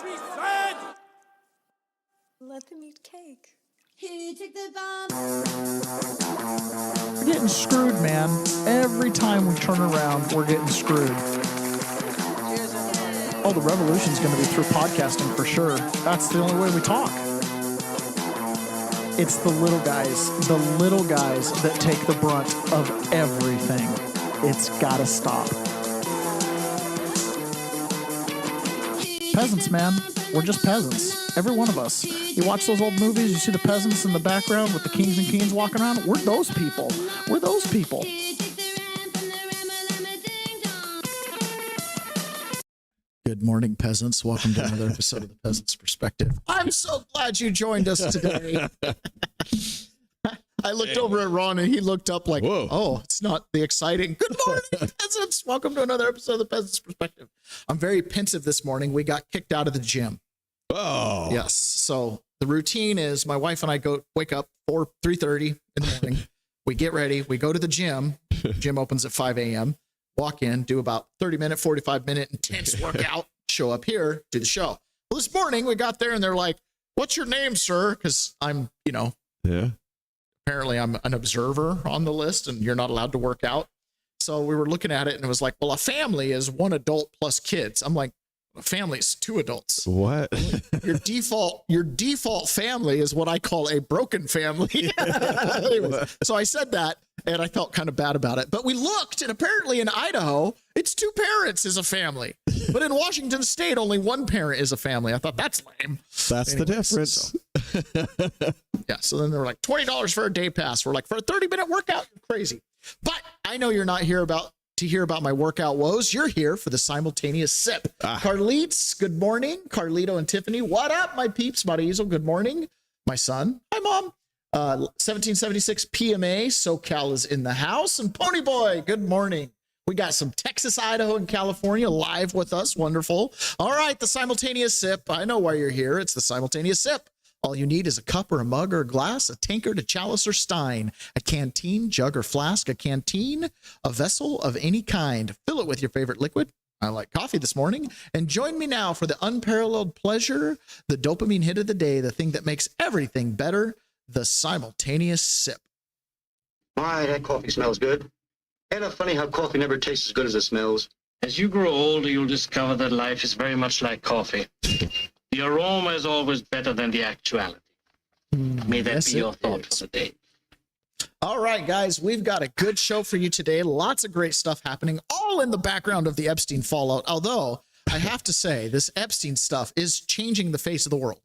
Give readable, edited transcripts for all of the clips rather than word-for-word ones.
she said! Let them eat cake. He took the bomb. We're getting screwed, man. Every time we turn around, we're getting screwed. Oh, the revolution's going to be through podcasting for sure. That's the only way we talk. It's the little guys that take the brunt of everything. It's got to stop. Peasants, man. We're just peasants. Every one of us. You watch those old movies, you see the peasants in the background with the kings and queens walking around. We're those people. We're those people. Good morning, peasants. Welcome to another episode of The Peasant's Perspective. I'm so glad you joined us today. I looked over at Ron and he looked up like, whoa. Oh, it's not the exciting. Good morning, peasants. Welcome to another episode of The Peasant's Perspective. I'm very pensive this morning. We got kicked out of the gym. Oh. Yes. So the routine is my wife and I wake up 3:30 in the morning. We get ready. We go to the gym. Gym opens at 5 a.m. Walk in, do about 30-minute, 45-minute intense workout, show up here, do the show. Well, this morning we got there and they're like, what's your name, sir? Because I'm, apparently I'm an observer on the list and you're not allowed to work out. So we were looking at it and it was like, well, a family is one adult plus kids. I'm like, a family is two adults. What? Your default family is what I call a broken family. Anyways, so I said that and I felt kind of bad about it. But we looked and apparently in Idaho, it's two parents is a family. But in Washington State, only one parent is a family. I thought that's lame. That's the difference. So then they were like $20 for a day pass. We're like, for a 30-minute workout, you're crazy. But I know you're not here to hear about my workout woes. You're here for the simultaneous sip. Carlitos, good morning. Carlito and Tiffany, what up, my peeps? Marizel, good morning. My son, hi, Mom. 1776 PMA, SoCal is in the house. And Pony Boy, good morning. We got some Texas, Idaho, and California live with us. Wonderful. All right, the simultaneous sip. I know why you're here. It's the simultaneous sip. All you need is a cup or a mug or a glass, a tankard, a chalice or stein, a canteen, jug or flask, a canteen, a vessel of any kind. Fill it with your favorite liquid. I like coffee this morning. And join me now for the unparalleled pleasure, the dopamine hit of the day, the thing that makes everything better, the simultaneous sip. Why, that coffee smells good. Ain't it funny how coffee never tastes as good as it smells? As you grow older, you'll discover that life is very much like coffee. The aroma is always better than the actuality. May that be your thought for the day. All right, guys, we've got a good show for you today. Lots of great stuff happening, all in the background of the Epstein fallout. Although I have to say, this Epstein stuff is changing the face of the world.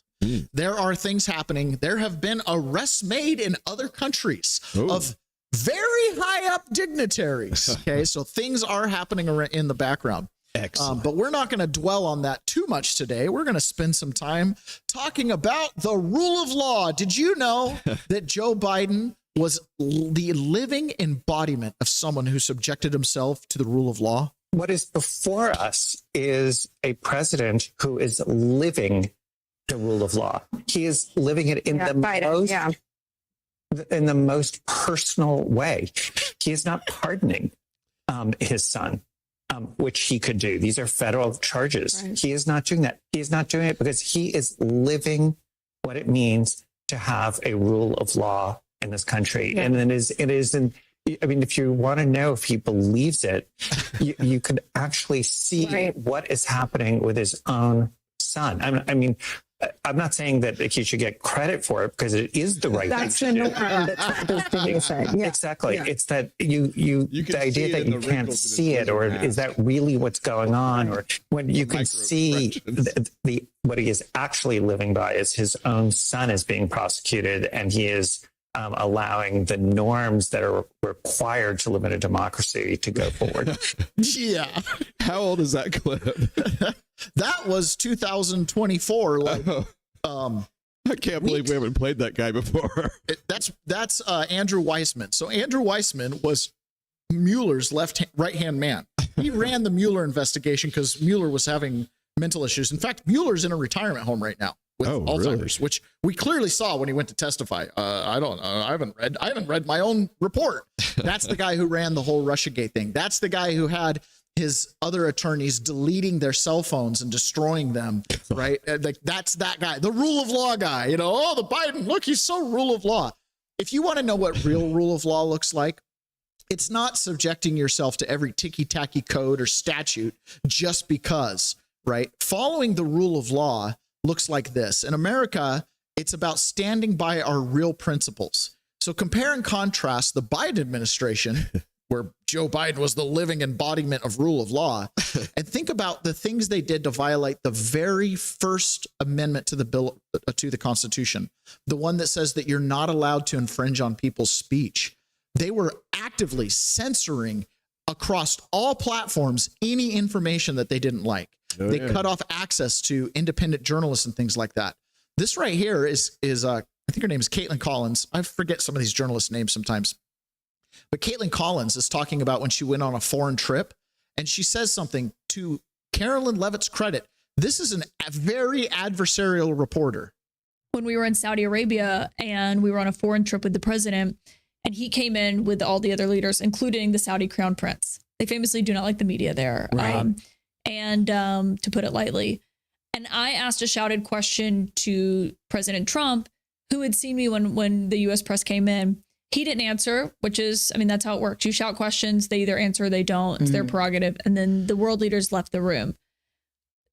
There are things happening. There have been arrests made in other countries of very high up dignitaries. Okay, so things are happening in the background. Excellent. But we're not going to dwell on that too much today. We're going to spend some time talking about the rule of law. Did you know that Joe Biden was the living embodiment of someone who subjected himself to the rule of law? What is before us is a president who is living the rule of law. He is living it in the most personal way. He is not pardoning his son, which he could do. These are federal charges. Right. He is not doing that. He is not doing it because he is living what it means to have a rule of law in this country. Yeah. And it is if you want to know if he believes it, you could actually see what is happening with his own son. I'm not saying that he should get credit for it because it is the right thing to do. That's the thing. Yeah. Exactly. Yeah. It's that you the idea that you can't see it, or is that really what's going on, or when you can see what he is actually living by is his own son is being prosecuted, and he is allowing the norms that are required to live in a democracy to go forward. Yeah. How old is that clip? That was 2024. I can't believe we haven't played that guy before. That's Andrew Weissman. So Andrew Weissman was Mueller's right-hand man. He ran the Mueller investigation because Mueller was having mental issues. In fact, Mueller's in a retirement home right now with Alzheimer's, which we clearly saw when he went to testify. I don't know. I haven't read my own report. That's the guy who ran the whole Russiagate thing. That's the guy who had his other attorneys deleting their cell phones and destroying them, right? Like that's that guy, the rule of law guy, you know, oh, the Biden, look, he's so rule of law. If you want to know what real rule of law looks like, it's not subjecting yourself to every ticky-tacky code or statute just because, right? Following the rule of law looks like this. In America, it's about standing by our real principles. So compare and contrast the Biden administration, where Joe Biden was the living embodiment of rule of law, and think about the things they did to violate the very first amendment to the bill, to the Constitution, the one that says that you're not allowed to infringe on people's speech. They were actively censoring across all platforms any information that they didn't like. They cut off access to independent journalists and things like that. This right here is I think her name is Caitlin Collins. I forget some of these journalists' names sometimes. But Caitlin Collins is talking about when she went on a foreign trip, and she says something to Carolyn Levitt's credit. This is a very adversarial reporter. When we were in Saudi Arabia and we were on a foreign trip with the president, and he came in with all the other leaders, including the Saudi crown prince. They famously do not like the media there, right. To put it lightly. And I asked a shouted question to President Trump, who had seen me when the U.S. press came in. He didn't answer, which is, I mean, that's how it works. You shout questions, they either answer or they don't. It's their prerogative. And then the world leaders left the room.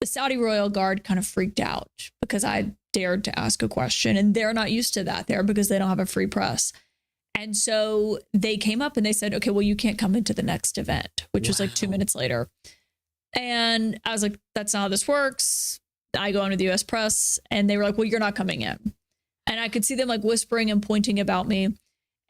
The Saudi royal guard kind of freaked out because I dared to ask a question, and they're not used to that there because they don't have a free press. And so they came up and they said, okay, well, you can't come into the next event, which was like 2 minutes later. And I was like, that's not how this works. I go into the US press, and they were like, well, you're not coming in. And I could see them like whispering and pointing about me.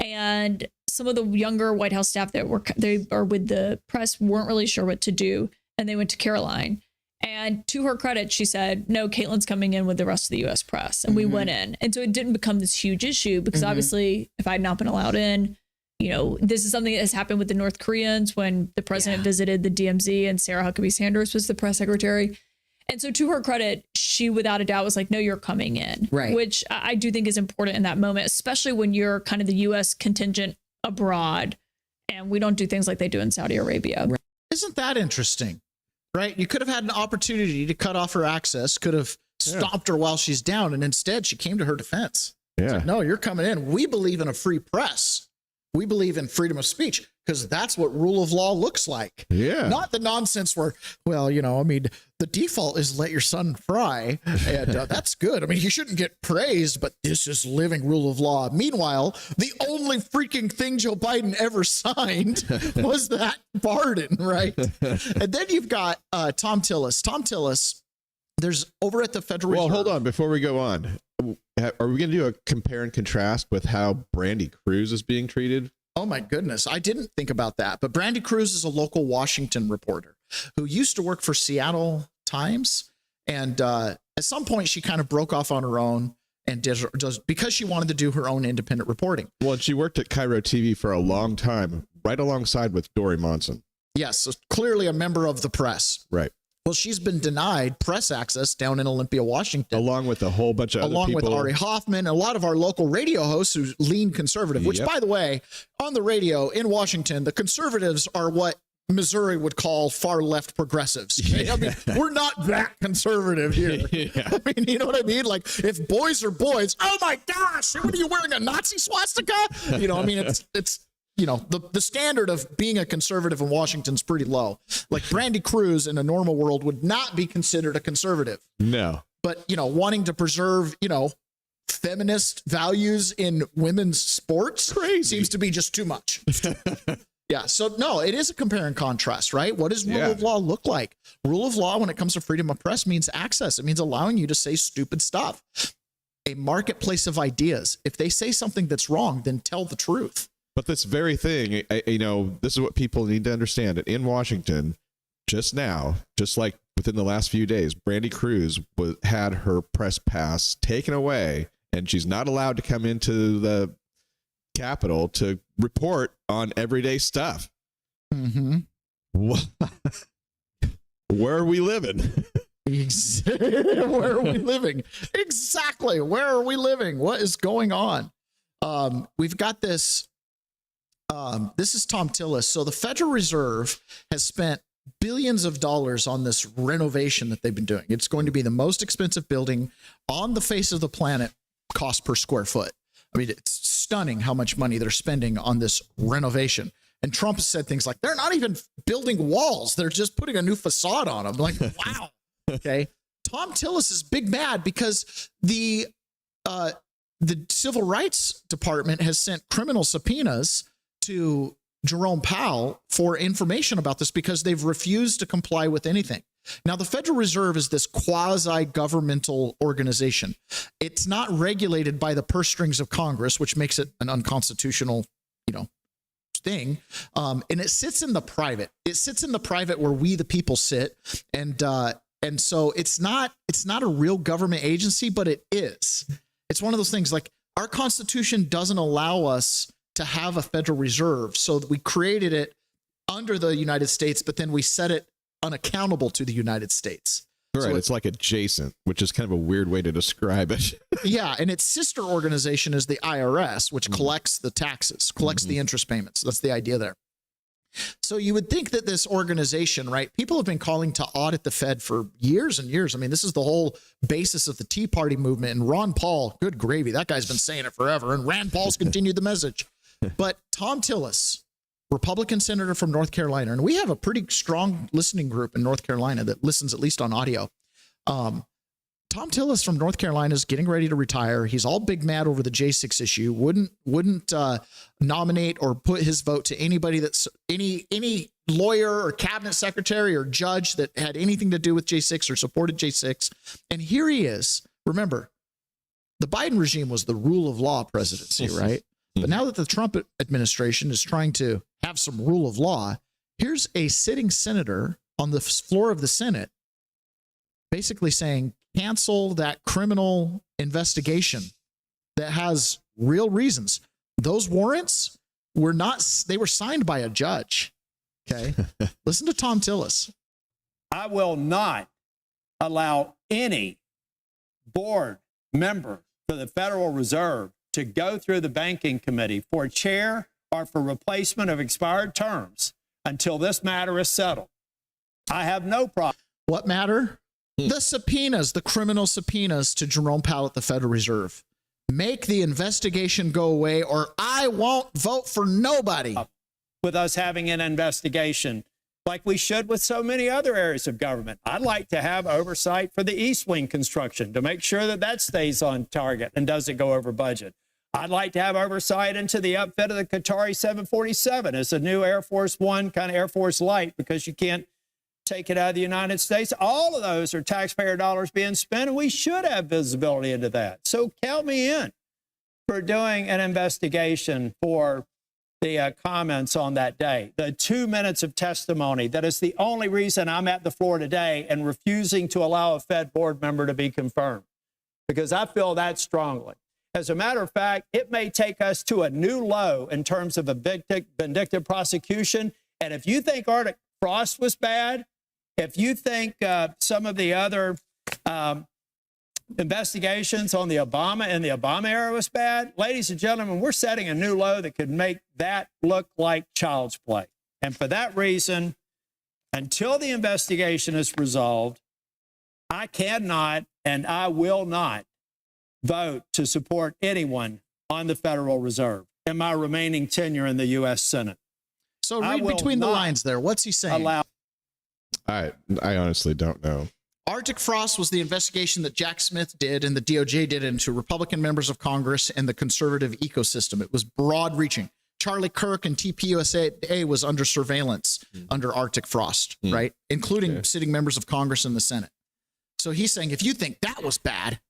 And some of the younger White House staff that are with the press weren't really sure what to do. And they went to Caroline. And to her credit, she said, no, Caitlin's coming in with the rest of the U.S. press. And we went in. And so it didn't become this huge issue because obviously if I had not been allowed in, you know, this is something that has happened with the North Koreans when the president visited the DMZ and Sarah Huckabee Sanders was the press secretary. And so to her credit, she without a doubt was like, no, you're coming in, Right. Which I do think is important in that moment, especially when you're kind of the U.S. contingent abroad and we don't do things like they do in Saudi Arabia. Right. Isn't that interesting? Right? You could have had an opportunity to cut off her access, could have stopped her while she's down, and instead she came to her defense. Yeah. Like, no, you're coming in. We believe in a free press. We believe in freedom of speech because that's what rule of law looks like. Yeah. Not the nonsense where, well, you know, I mean, the default is let your son fry, and that's good. I mean, he shouldn't get praised, but this is living rule of law. Meanwhile, the only freaking thing Joe Biden ever signed was that pardon, right? And then you've got Tom Tillis. Tom Tillis, there's over at the Federal Reserve. Well, hold on. Before we go on, are we going to do a compare and contrast with how Brandy Cruz is being treated? Oh, my goodness. I didn't think about that. But Brandy Cruz is a local Washington reporter who used to work for Seattle Times. And at some point, she kind of broke off on her own and does because she wanted to do her own independent reporting. Well, and she worked at Cairo TV for a long time, right alongside with Dory Monson. Yes, so clearly a member of the press. Right. Well, she's been denied press access down in Olympia, Washington. Along with a whole bunch of other along people. with Ari Hoffman, a lot of our local radio hosts who lean conservative, which, by the way, on the radio in Washington, the conservatives are what Missouri would call far left progressives. Okay? I mean, we're not that conservative here. I mean, you know what I mean? Like, if boys are boys, oh my gosh, what are you wearing, a Nazi swastika? You know, I mean, it's you know, the standard of being a conservative in Washington is pretty low. Like Brandy Cruz in a normal world would not be considered a conservative. No. But, you know, wanting to preserve, you know, feminist values in women's sports seems to be just too much. Yeah. So, no, it is a compare and contrast, right? What does rule of law look like? Rule of law when it comes to freedom of press means access. It means allowing you to say stupid stuff. A marketplace of ideas. If they say something that's wrong, then tell the truth. But this very thing, you know, this is what people need to understand. In Washington, just now, just like within the last few days, Brandy Cruz had her press pass taken away, and she's not allowed to come into the Capitol to report on everyday stuff. Mm-hmm. Where are we living? Where are we living? Exactly. Where are we living? What is going on? We've got this. This is Tom Tillis. So the Federal Reserve has spent billions of dollars on this renovation that they've been doing. It's going to be the most expensive building on the face of the planet, cost per square foot. I mean, it's stunning how much money they're spending on this renovation. And Trump has said things like, they're not even building walls. They're just putting a new facade on them. Like, wow. Okay. Tom Tillis is big mad because the Civil Rights Department has sent criminal subpoenas to Jerome Powell for information about this because they've refused to comply with anything. Now, the Federal Reserve is this quasi-governmental organization. It's not regulated by the purse strings of Congress, which makes it an unconstitutional, thing. And it sits in the private. It sits in the private where we, the people, sit. And so it's not a real government agency, but it is. It's one of those things like our Constitution doesn't allow us to have a Federal Reserve. So we created it under the United States, but then we set it unaccountable to the United States. Right. So it's like adjacent, which is kind of a weird way to describe it. Yeah. And its sister organization is the IRS, which collects the taxes, collects the interest payments. That's the idea there. So you would think that this organization, right? People have been calling to audit the Fed for years and years. I mean, this is the whole basis of the Tea Party movement. And Ron Paul, good gravy, that guy's been saying it forever. And Rand Paul's continued the message. But Tom Tillis, Republican senator from North Carolina, and we have a pretty strong listening group in North Carolina that listens at least on audio. Tom Tillis from North Carolina is getting ready to retire. He's all big mad over the J6 issue. Wouldn't nominate or put his vote to anybody that's any lawyer or cabinet secretary or judge that had anything to do with J6 or supported J6. And here he is. Remember, the Biden regime was the rule of law presidency, right? But now that the Trump administration is trying to have some rule of law, here's a sitting senator on the floor of the Senate basically saying, cancel that criminal investigation that has real reasons. Those warrants were they were signed by a judge. Okay. Listen to Tom Tillis. I will not allow any board member for the Federal Reserve to go through the banking committee for chair or for replacement of expired terms until this matter is settled. I have no problem. What matter? The subpoenas, the criminal subpoenas to Jerome Powell at the Federal Reserve. Make the investigation go away or I won't vote for nobody. With us having an investigation like we should with so many other areas of government. I'd like to have oversight for the East Wing construction to make sure that that stays on target and doesn't go over budget. I'd like to have oversight into the upfit of the Qatari 747 as a new Air Force One, kind of Air Force Light, because you can't take it out of the United States. All of those are taxpayer dollars being spent, and we should have visibility into that. So count me in for doing an investigation for the comments on that day. The 2 minutes of testimony, that is the only reason I'm at the floor today and refusing to allow a Fed board member to be confirmed, because I feel that strongly. As a matter of fact, it may take us to a new low in terms of a vindictive prosecution. And if you think Arctic Frost was bad, if you think some of the other investigations on the Obama and the Obama era was bad, ladies and gentlemen, we're setting a new low that could make that look like child's play. And for that reason, until the investigation is resolved, I cannot and I will not vote to support anyone on the Federal Reserve in my remaining tenure in the U.S. Senate. So read between the lines there. What's he saying? I honestly don't know. Arctic Frost was the investigation that Jack Smith did and the DOJ did into Republican members of Congress and the conservative ecosystem. It was broad reaching. Charlie Kirk and TPUSA was under surveillance under Arctic Frost, right? Including sitting members of Congress and the Senate. So he's saying, if you think that was bad,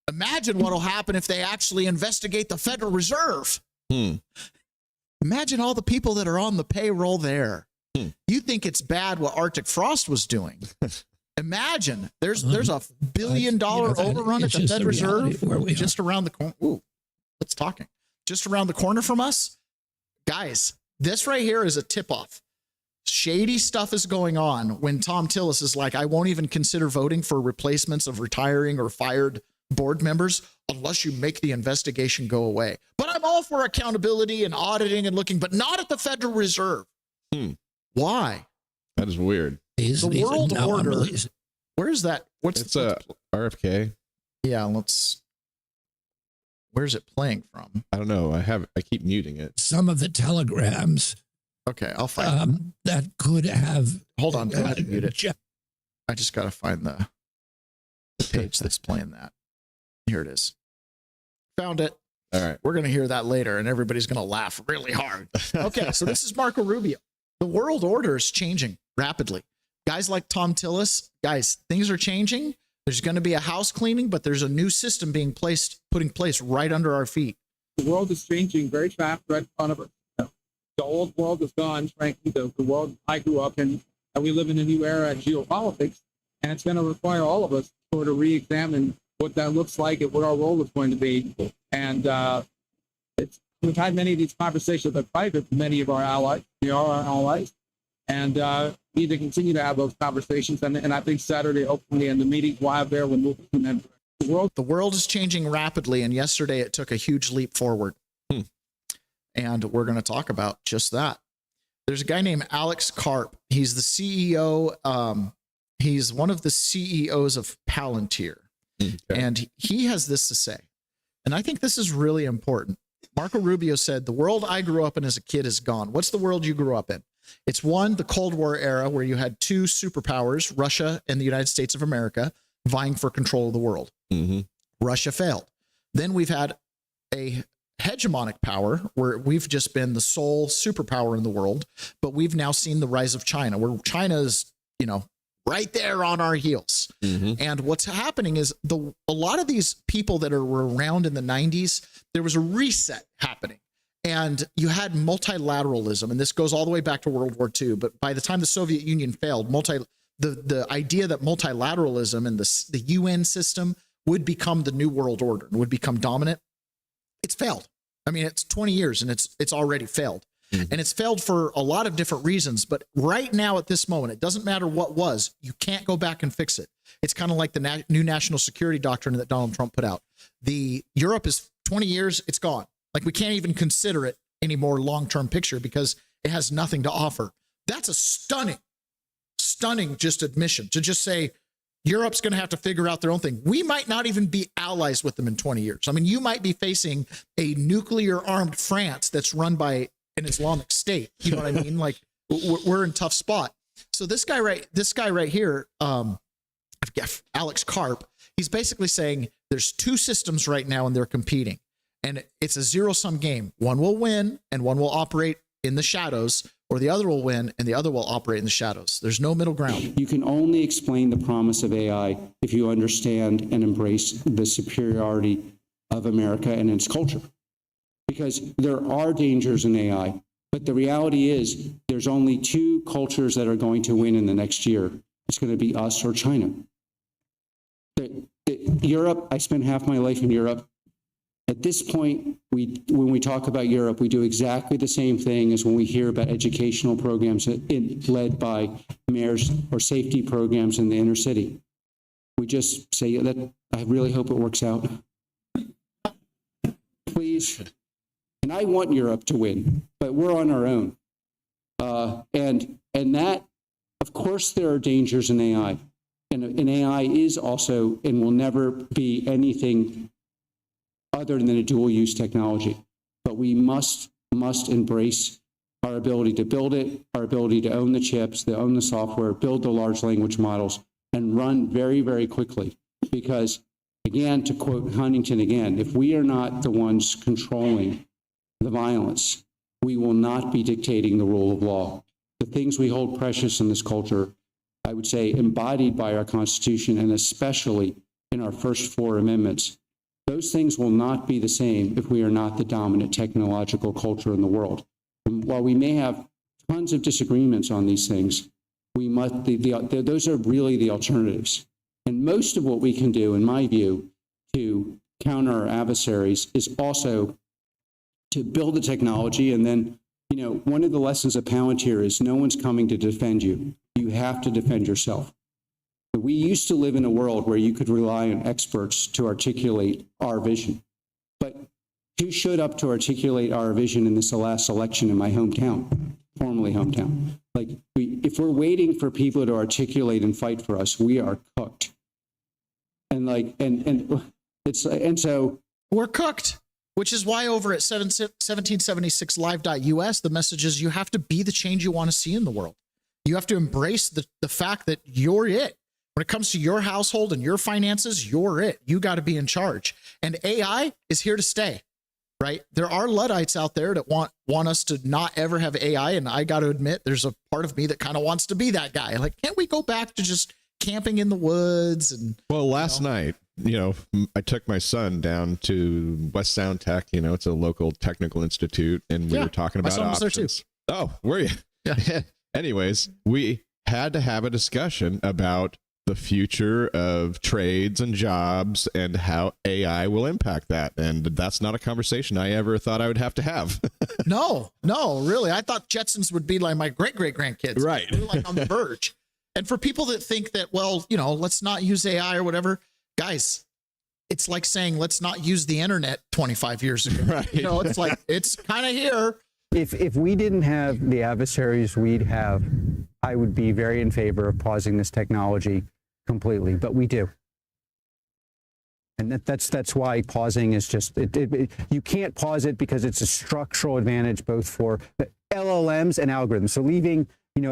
imagine what will happen if they actually investigate the Federal Reserve. Imagine all the people that are on the payroll there. You think it's bad what Arctic Frost was doing. Imagine there's a $1 billion overrun at the Fed Reserve just around the corner. Ooh, let's talking. Just around the corner from us. Guys, this right here is a tip-off. Shady stuff is going on when Tom Tillis is like, I won't even consider voting for replacements of retiring or fired board members unless you make the investigation go away. But I'm all for accountability and auditing and looking, but not at the Federal Reserve. Why? That is weird. The world order. Where is that? It's a RFK. Yeah, where's it playing from? I don't know. I keep muting it. Some of the telegrams. Okay, I'll find that could have. Hold on, go ahead and mute it. I just got to find the page that's playing that. Here it is. Found it. All right. We're going to hear that later, and everybody's going to laugh really hard. Okay, so this is Marco Rubio. The world order is changing rapidly. Guys like Tom Tillis, guys, things are changing. There's going to be a house cleaning, but there's a new system being put in place right under our feet. The world is changing very fast right in front of us. The old world is gone, frankly. The world I grew up in, and we live in a new era in geopolitics, and it's going to require all of us to sort of re-examine what that looks like and what our role is going to be. And we've had many of these conversations in private with many of our allies. They are our allies. And we need to continue to have those conversations. And I think Saturday, hopefully, and the meetings we'll have there will move in that direction. The world is changing rapidly, and yesterday it took a huge leap forward. And we're going to talk about just that. There's a guy named Alex Karp. He's the CEO. He's one of the CEOs of Palantir. Okay. And he has this to say. And I think this is really important. Marco Rubio said, the world I grew up in as a kid is gone. What's the world you grew up in? It's one, the Cold War era, where you had two superpowers, Russia and the United States of America, vying for control of the world. Mm-hmm. Russia failed. Then we've had a hegemonic power where we've just been the sole superpower in the world, but we've now seen the rise of China, where China is, right there on our heels. Mm-hmm. And what's happening is a lot of these people that were around in the 90s, there was a reset happening. And you had multilateralism, and this goes all the way back to World War II. But by the time the Soviet Union failed, the idea that multilateralism and the UN system would become the new world order and would become dominant, it's failed. I mean, it's 20 years and it's already failed. Mm-hmm. And it's failed for a lot of different reasons. But right now at this moment, it doesn't matter what was, you can't go back and fix it. It's kind of like the new national security doctrine that Donald Trump put out. Europe is 20 years, it's gone. Like, we can't even consider it any more long-term picture because it has nothing to offer. That's a stunning just admission to just say Europe's going to have to figure out their own thing. We might not even be allies with them in 20 years. I mean, you might be facing a nuclear armed France that's run by an Islamic state. You know what I mean? Like, we're in a tough spot. So this guy right here, Alex Karp, he's basically saying there's two systems right now and they're competing. And it's a zero-sum game. One will win and one will operate in the shadows, or the other will win and the other will operate in the shadows. There's no middle ground. You can only explain the promise of AI if you understand and embrace the superiority of America and its culture. Because there are dangers in AI, but the reality is there's only two cultures that are going to win in the next year. It's going to be us or China. Europe, I spent half my life in Europe. At this point, when we talk about Europe, we do exactly the same thing as when we hear about educational programs led by mayors or safety programs in the inner city. We just say that I really hope it works out. Please. And I want Europe to win, but we're on our own. And that, of course, there are dangers in AI. And AI is also and will never be anything other than a dual-use technology. But we must embrace our ability to build it, our ability to own the chips, to own the software, build the large language models, and run very, very quickly. Because, again, to quote Huntington again, if we are not the ones controlling the violence, we will not be dictating the rule of law. The things we hold precious in this culture, I would say embodied by our Constitution, and especially in our first four amendments, those things will not be the same if we are not the dominant technological culture in the world. And while we may have tons of disagreements on these things, we must. Those are really the alternatives. And most of what we can do, in my view, to counter our adversaries is also to build the technology. And then, one of the lessons of Palantir is no one's coming to defend you. You have to defend yourself. We used to live in a world where you could rely on experts to articulate our vision. But who showed up to articulate our vision in this last election in my hometown, formerly hometown? Like, if we're waiting for people to articulate and fight for us, we are cooked. And so we're cooked, which is why over at 1776live.us, the message is you have to be the change you want to see in the world. You have to embrace the fact that you're it. When it comes to your household and your finances, you're it. You got to be in charge. And AI is here to stay, right? There are Luddites out there that want us to not ever have AI. And I got to admit, there's a part of me that kind of wants to be that guy. Like, can't we go back to just camping in the woods? And well, last night, I took my son down to West Sound Tech. It's a local technical institute, and we were talking about options. There too. Oh, were you? Yeah. Anyways, we had to have a discussion about the future of trades and jobs and how AI will impact that. And that's not a conversation I ever thought I would have to have. No, really. I thought Jetsons would be like my great-great-grandkids. Right. We're like on the verge. And for people that think that, well, let's not use AI or whatever, guys, it's like saying, let's not use the internet 25 years ago. Right. It's like, it's kind of here. If we didn't have the adversaries we'd have, I would be very in favor of pausing this technology completely, but we do. And that's why pausing is just, you can't pause it because it's a structural advantage both for LLMs and algorithms. So leaving, getting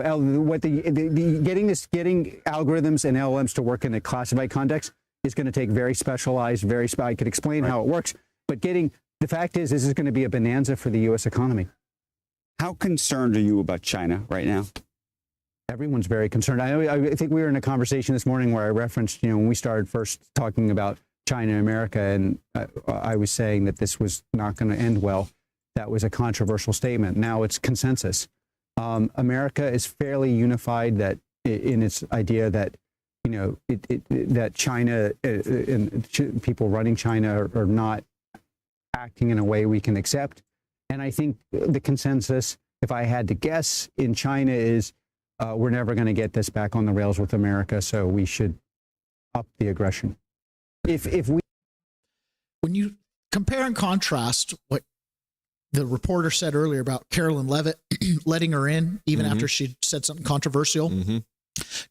algorithms and LLMs to work in a classified context is going to take very specialized, I could explain how it works, but the fact is, this is going to be a bonanza for the U.S. economy. How concerned are you about China right now? Everyone's very concerned. I think we were in a conversation this morning where I referenced, when we started first talking about China and America, and I was saying that this was not going to end well. That was a controversial statement. Now it's consensus. America is fairly unified that in its idea that, that China and people running China are not acting in a way we can accept. And I think the consensus, if I had to guess, in China is we're never going to get this back on the rails with America, so we should up the aggression. When you compare and contrast what the reporter said earlier about Carolyn Levitt letting her in, even after she said something controversial,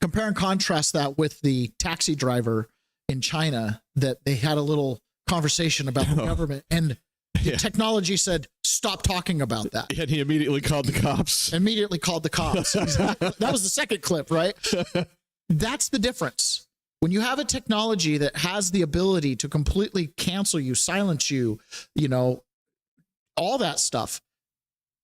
compare and contrast that with the taxi driver in China that they had a little conversation about the government, and the technology said, stop talking about that. And he immediately called the cops. That was the second clip, right? That's the difference. When you have a technology that has the ability to completely cancel you, silence you, all that stuff,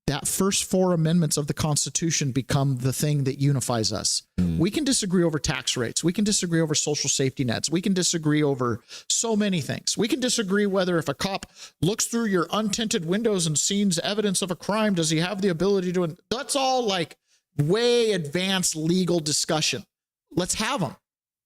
that first 4 amendments of the Constitution become the thing that unifies us. We can disagree over tax rates. We can disagree over social safety nets. We can disagree over so many things. We can disagree whether if a cop looks through your untinted windows and sees evidence of a crime, does he have the ability to? That's all like way advanced legal discussion. Let's have them.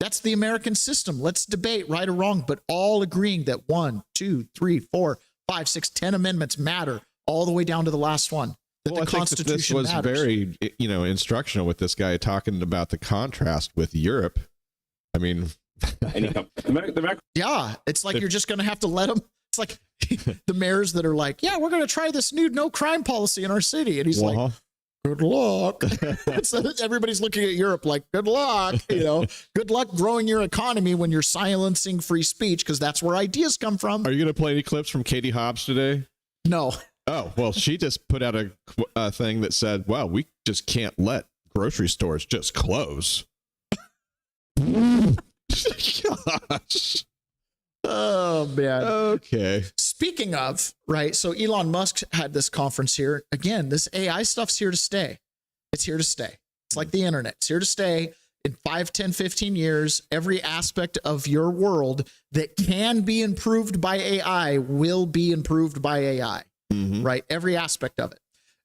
That's the American system. Let's debate right or wrong, but all agreeing that 1, 2, 3, 4, 5, 6, 10 amendments matter all the way down to the last one. Well, I think that this was very, instructional with this guy talking about the contrast with Europe. I mean, yeah, it's like you're just going to have to let them. It's like the mayors that are like, yeah, we're going to try this new no crime policy in our city. And he's like, good luck. So everybody's looking at Europe like, good luck, good luck growing your economy when you're silencing free speech, because that's where ideas come from. Are you going to play any clips from Katie Hobbs today? No. Oh, well, she just put out a thing that said, well, we just can't let grocery stores just close. Gosh. Oh, man. Okay. Speaking of, right, so Elon Musk had this conference here. Again, this AI stuff's here to stay. It's here to stay. It's like the internet. It's here to stay. In 5, 10, 15 years, every aspect of your world that can be improved by AI will be improved by AI. Right? Every aspect of it.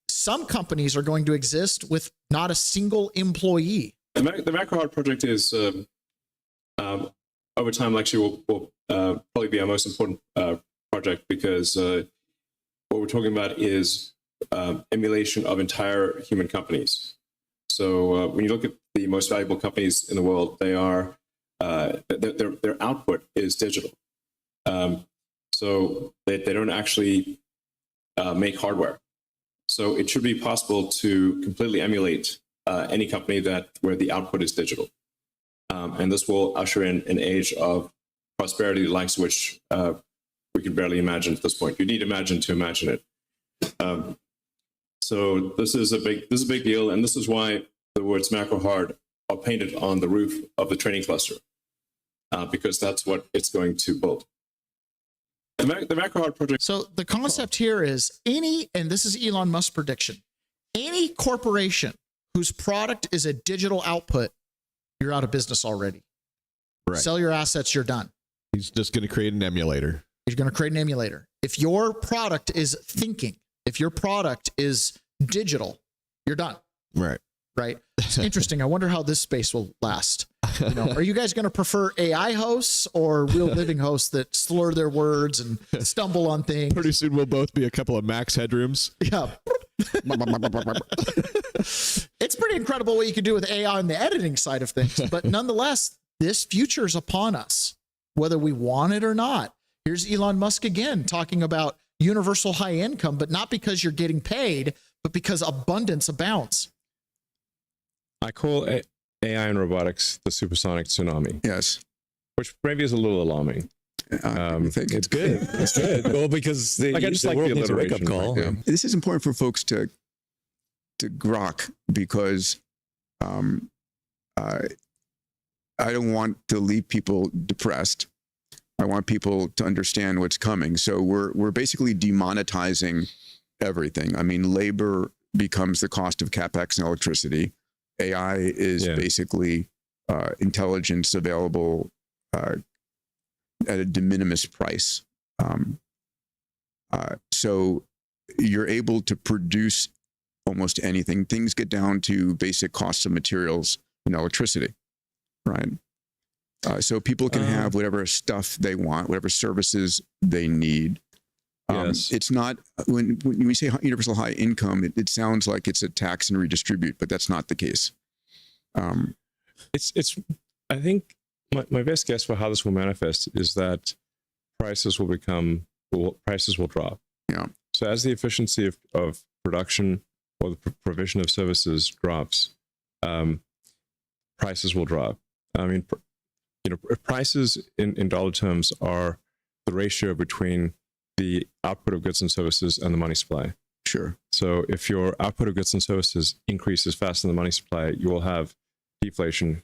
Some companies are going to exist with not a single employee. The Macrohard project is, over time, actually will probably be our most important project, because what we're talking about is emulation of entire human companies. So when you look at the most valuable companies in the world, they are their output is digital. So they don't actually make hardware. So it should be possible to completely emulate any company where the output is digital. And this will usher in an age of prosperity, the likes of which we can barely imagine at this point. You need imagine to imagine it. So this is a big deal, and this is why the words Macrohard are painted on the roof of the training cluster, because that's what it's going to build. The Macrohard project. So the concept here is and this is Elon Musk's prediction, any corporation whose product is a digital output, you're out of business already. Right. Sell your assets, you're done. He's just going to create an emulator. He's going to create an emulator. If your product is thinking, if your product is digital, you're done. Right. Right. It's interesting. I wonder how this space will last. Are you guys going to prefer AI hosts or real living hosts that slur their words and stumble on things? Pretty soon we'll both be a couple of max headrooms. Yeah. It's pretty incredible what you can do with AI on the editing side of things. But nonetheless, this future is upon us, whether we want it or not. Here's Elon Musk again talking about universal high income, but not because you're getting paid, but because abundance abounds. I call AI and robotics the supersonic tsunami. Yes. Which maybe is a little alarming. I think it's good. It's good. Well, because I just like the needs a wake-up alliteration. call. Yeah. This is important for folks to grok, because I don't want to leave people depressed. I want people to understand what's coming. So we're basically demonetizing everything. I mean, labor becomes the cost of capex and electricity. AI is basically intelligence available at a de minimis price. So you're able to produce almost anything. Things get down to basic costs of materials and electricity, right? So people can have whatever stuff they want, whatever services they need. Yes. It's not, when we say universal high income, it sounds like it's a tax and redistribute, but that's not the case. I think my best guess for how this will manifest is that prices will drop. Yeah. So as the efficiency of production or the provision of services drops, prices will drop. I mean, prices in dollar terms are the ratio between the output of goods and services and the money supply. Sure. So if your output of goods and services increases faster than the money supply, you will have deflation,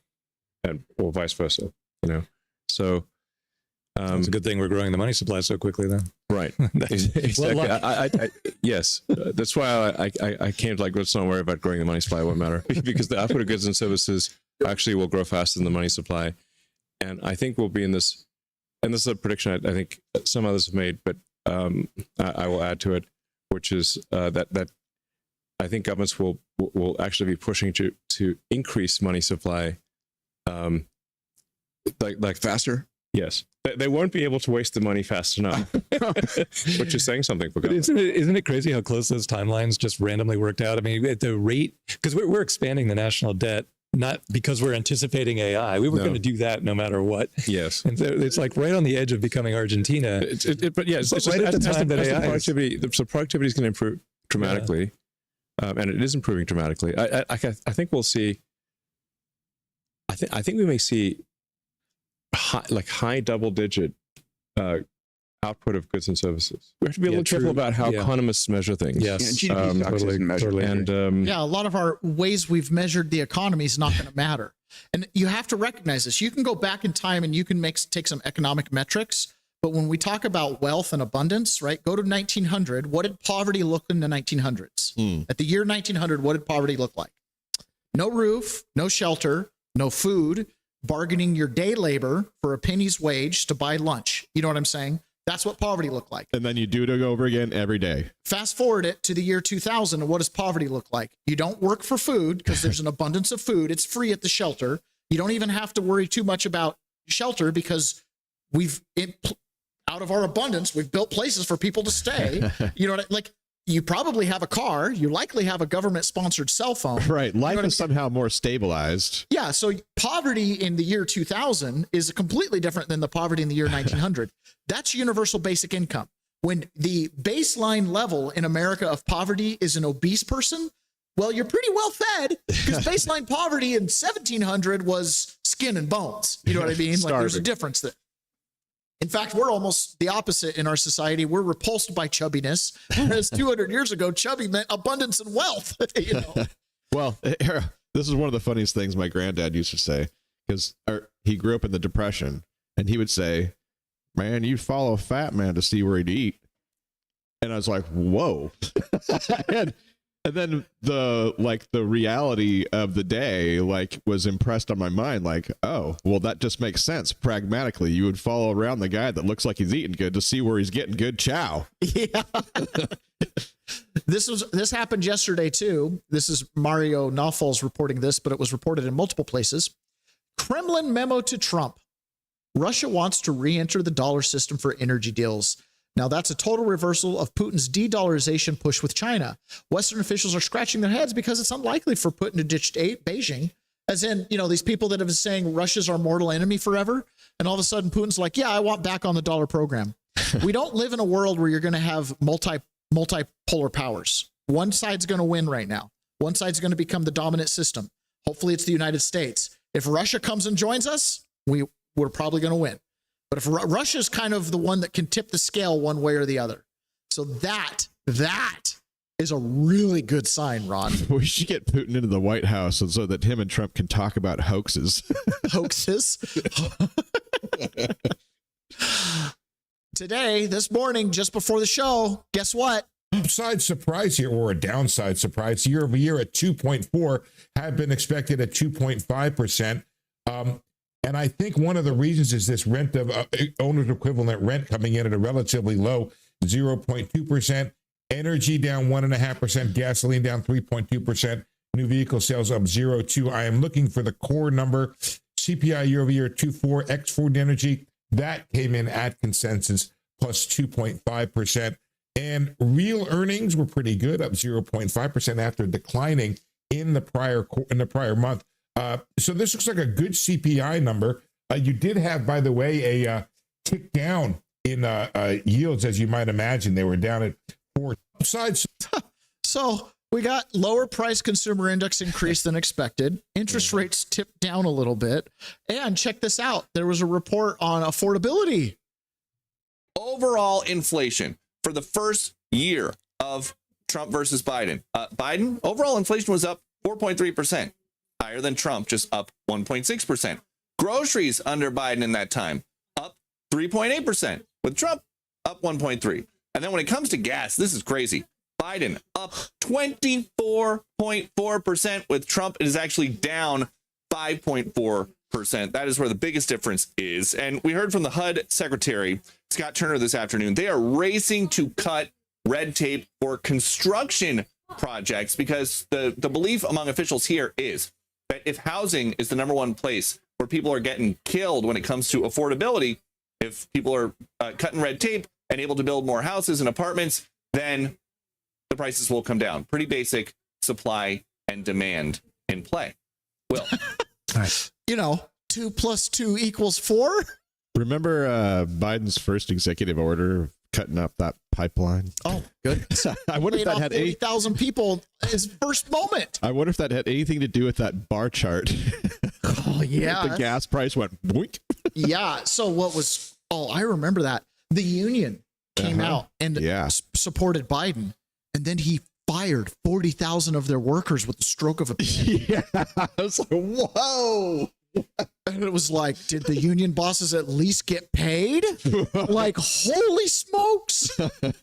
or vice versa. So it's a good thing we're growing the money supply so quickly, then. Right. Exactly. Yes. That's why I came to let's not worry about growing the money supply. It won't matter, because the output of goods and services actually will grow faster than the money supply. And I think we'll be in this, and this is a prediction I think some others have made, but I will add to it, which is that I think governments will actually be pushing to increase money supply, like faster. Yes, they won't be able to waste the money fast enough, which is saying something for government. Isn't it crazy how close those timelines just randomly worked out? I mean, at the rate, because we're expanding the national debt, not because we're anticipating AI. We were going to do that no matter what. Yes. And so it's right on the edge of becoming Argentina. But yeah, it's right at the time that AI productivity is going to improve dramatically, and it is improving dramatically. I think we'll see. I think we may see high double-digit output of goods and services. We have to be a little careful about how economists measure things. Yes, totally. And a lot of our ways we've measured the economy is not going to matter. And you have to recognize this. You can go back in time and you can take some economic metrics. But when we talk about wealth and abundance, right, go to 1900. What did poverty look in the 1900s? At the year 1900, what did poverty look like? No roof, no shelter, no food, bargaining your day labor for a penny's wage to buy lunch. You know what I'm saying? That's what poverty looked like. And then you do it over again every day. Fast forward it to the year 2000, and what does poverty look like? You don't work for food because there's an abundance of food. It's free at the shelter. You don't even have to worry too much about shelter because out of our abundance, we've built places for people to stay. You know, you probably have a car. You likely have a government-sponsored cell phone. Right. Life is somehow more stabilized. Yeah. So poverty in the year 2000 is completely different than the poverty in the year 1900. That's universal basic income. When the baseline level in America of poverty is an obese person, Well, you're pretty well fed because baseline poverty in 1700 was skin and bones. You know what I mean? Like there's a difference there. In fact, we're almost the opposite in our society. We're repulsed by chubbiness, whereas 200 years ago, chubby meant abundance and wealth. You know? Well, this is one of the funniest things my granddad used to say, because he grew up in the Depression, and he would say, "Man, you follow a fat man to see where he'd eat." And I was like, whoa. And then the reality of the day was impressed on my mind, like, oh, well, that just makes sense. Pragmatically, you would follow around the guy that looks like he's eating good to see where he's getting good chow. Yeah. This happened yesterday too. This is Mario Nawfal's reporting this, but it was reported in multiple places. Kremlin memo to Trump. Russia wants to re-enter the dollar system for energy deals. Now, that's a total reversal of Putin's de-dollarization push with China. Western officials are scratching their heads because it's unlikely for Putin to ditch Beijing. As in, these people that have been saying Russia's our mortal enemy forever. And all of a sudden, Putin's like, yeah, I want back on the dollar program. We don't live in a world where you're going to have multipolar powers. One side's going to win right now. One side's going to become the dominant system. Hopefully, it's the United States. If Russia comes and joins us, we're probably going to win. But if Russia's kind of the one that can tip the scale one way or the other. So that is a really good sign, Ron. We should get Putin into the White House so that him and Trump can talk about hoaxes. Hoaxes? Today, this morning, just before the show, guess what? Upside surprise here, or a downside surprise, year over year at 2.4, had been expected at 2.5%. And I think one of the reasons is this rent of owner's equivalent rent coming in at a relatively low 0.2%, energy down 1.5%, gasoline down 3.2%, new vehicle sales up 0.2%. I am looking for the core number, CPI year over year 2.4%, ex-food energy, that came in at consensus plus 2.5%. And real earnings were pretty good, up 0.5% after declining in the prior month. So this looks like a good CPI number. You did have, by the way, a tick down in yields, as you might imagine. They were down at 4 sides. So we got lower price consumer index increase than expected. Interest rates tipped down a little bit. And check this out. There was a report on affordability. Overall inflation for the first year of Trump versus Biden. Biden, overall inflation was up 4.3%. Higher than Trump, just up 1.6%. Groceries under Biden in that time, up 3.8%. With Trump, up 1.3%. And then when it comes to gas, this is crazy. Biden up 24.4%. With Trump, it is actually down 5.4%. That is where the biggest difference is. And we heard from the HUD Secretary, Scott Turner, this afternoon. They are racing to cut red tape for construction projects because the belief among officials here is that if housing is the number one place where people are getting killed when it comes to affordability, if people are cutting red tape and able to build more houses and apartments, then the prices will come down. Pretty basic supply and demand in play. Will. Nice. 2 + 2 = 4. Remember Biden's first executive order cutting up that pipeline? Oh, good. I wonder if that had 80,000 people his first moment. I wonder if that had anything to do with that bar chart. Oh, yeah. The gas price went boink. Yeah. So I remember that. The union came out and supported Biden, and then he fired 40,000 of their workers with the stroke of a pen. Yeah. I was like, whoa. And it was like, did the union bosses at least get paid? Like, holy smokes.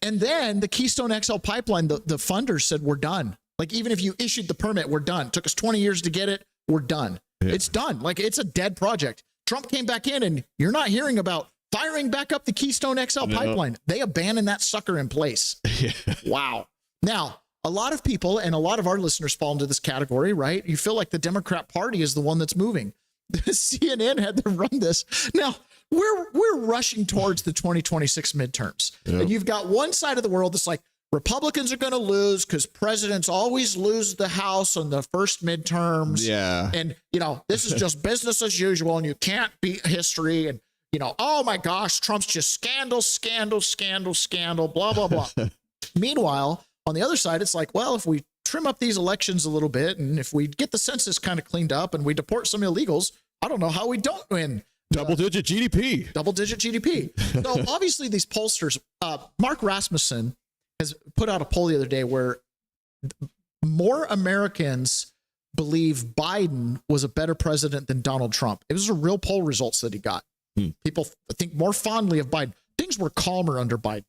And then the Keystone XL pipeline, the funders said, we're done. Like, even if you issued the permit, we're done. Took us 20 years to get it. We're done. Yeah. It's done. Like, it's a dead project. Trump came back in, and you're not hearing about firing back up the Keystone XL pipeline. They abandoned that sucker in place. Yeah. Wow. Now, a lot of people and a lot of our listeners fall into this category, right? You feel like the Democrat Party is the one that's moving. CNN had to run this. Now, we're rushing towards the 2026 midterms. Yep. And you've got one side of the world that's like, Republicans are going to lose because presidents always lose the House on the first midterms. Yeah. And, this is just business as usual, and you can't beat history. And, oh my gosh, Trump's just scandal, blah, blah, blah. Meanwhile, on the other side, it's like, well, if we trim up these elections a little bit, and if we get the census kind of cleaned up and we deport some illegals, I don't know how we don't win. Double-digit GDP. Double-digit GDP. So obviously these pollsters, Mark Rasmussen has put out a poll the other day where more Americans believe Biden was a better president than Donald Trump. It was a real poll results that he got. People think more fondly of Biden. Things were calmer under Biden.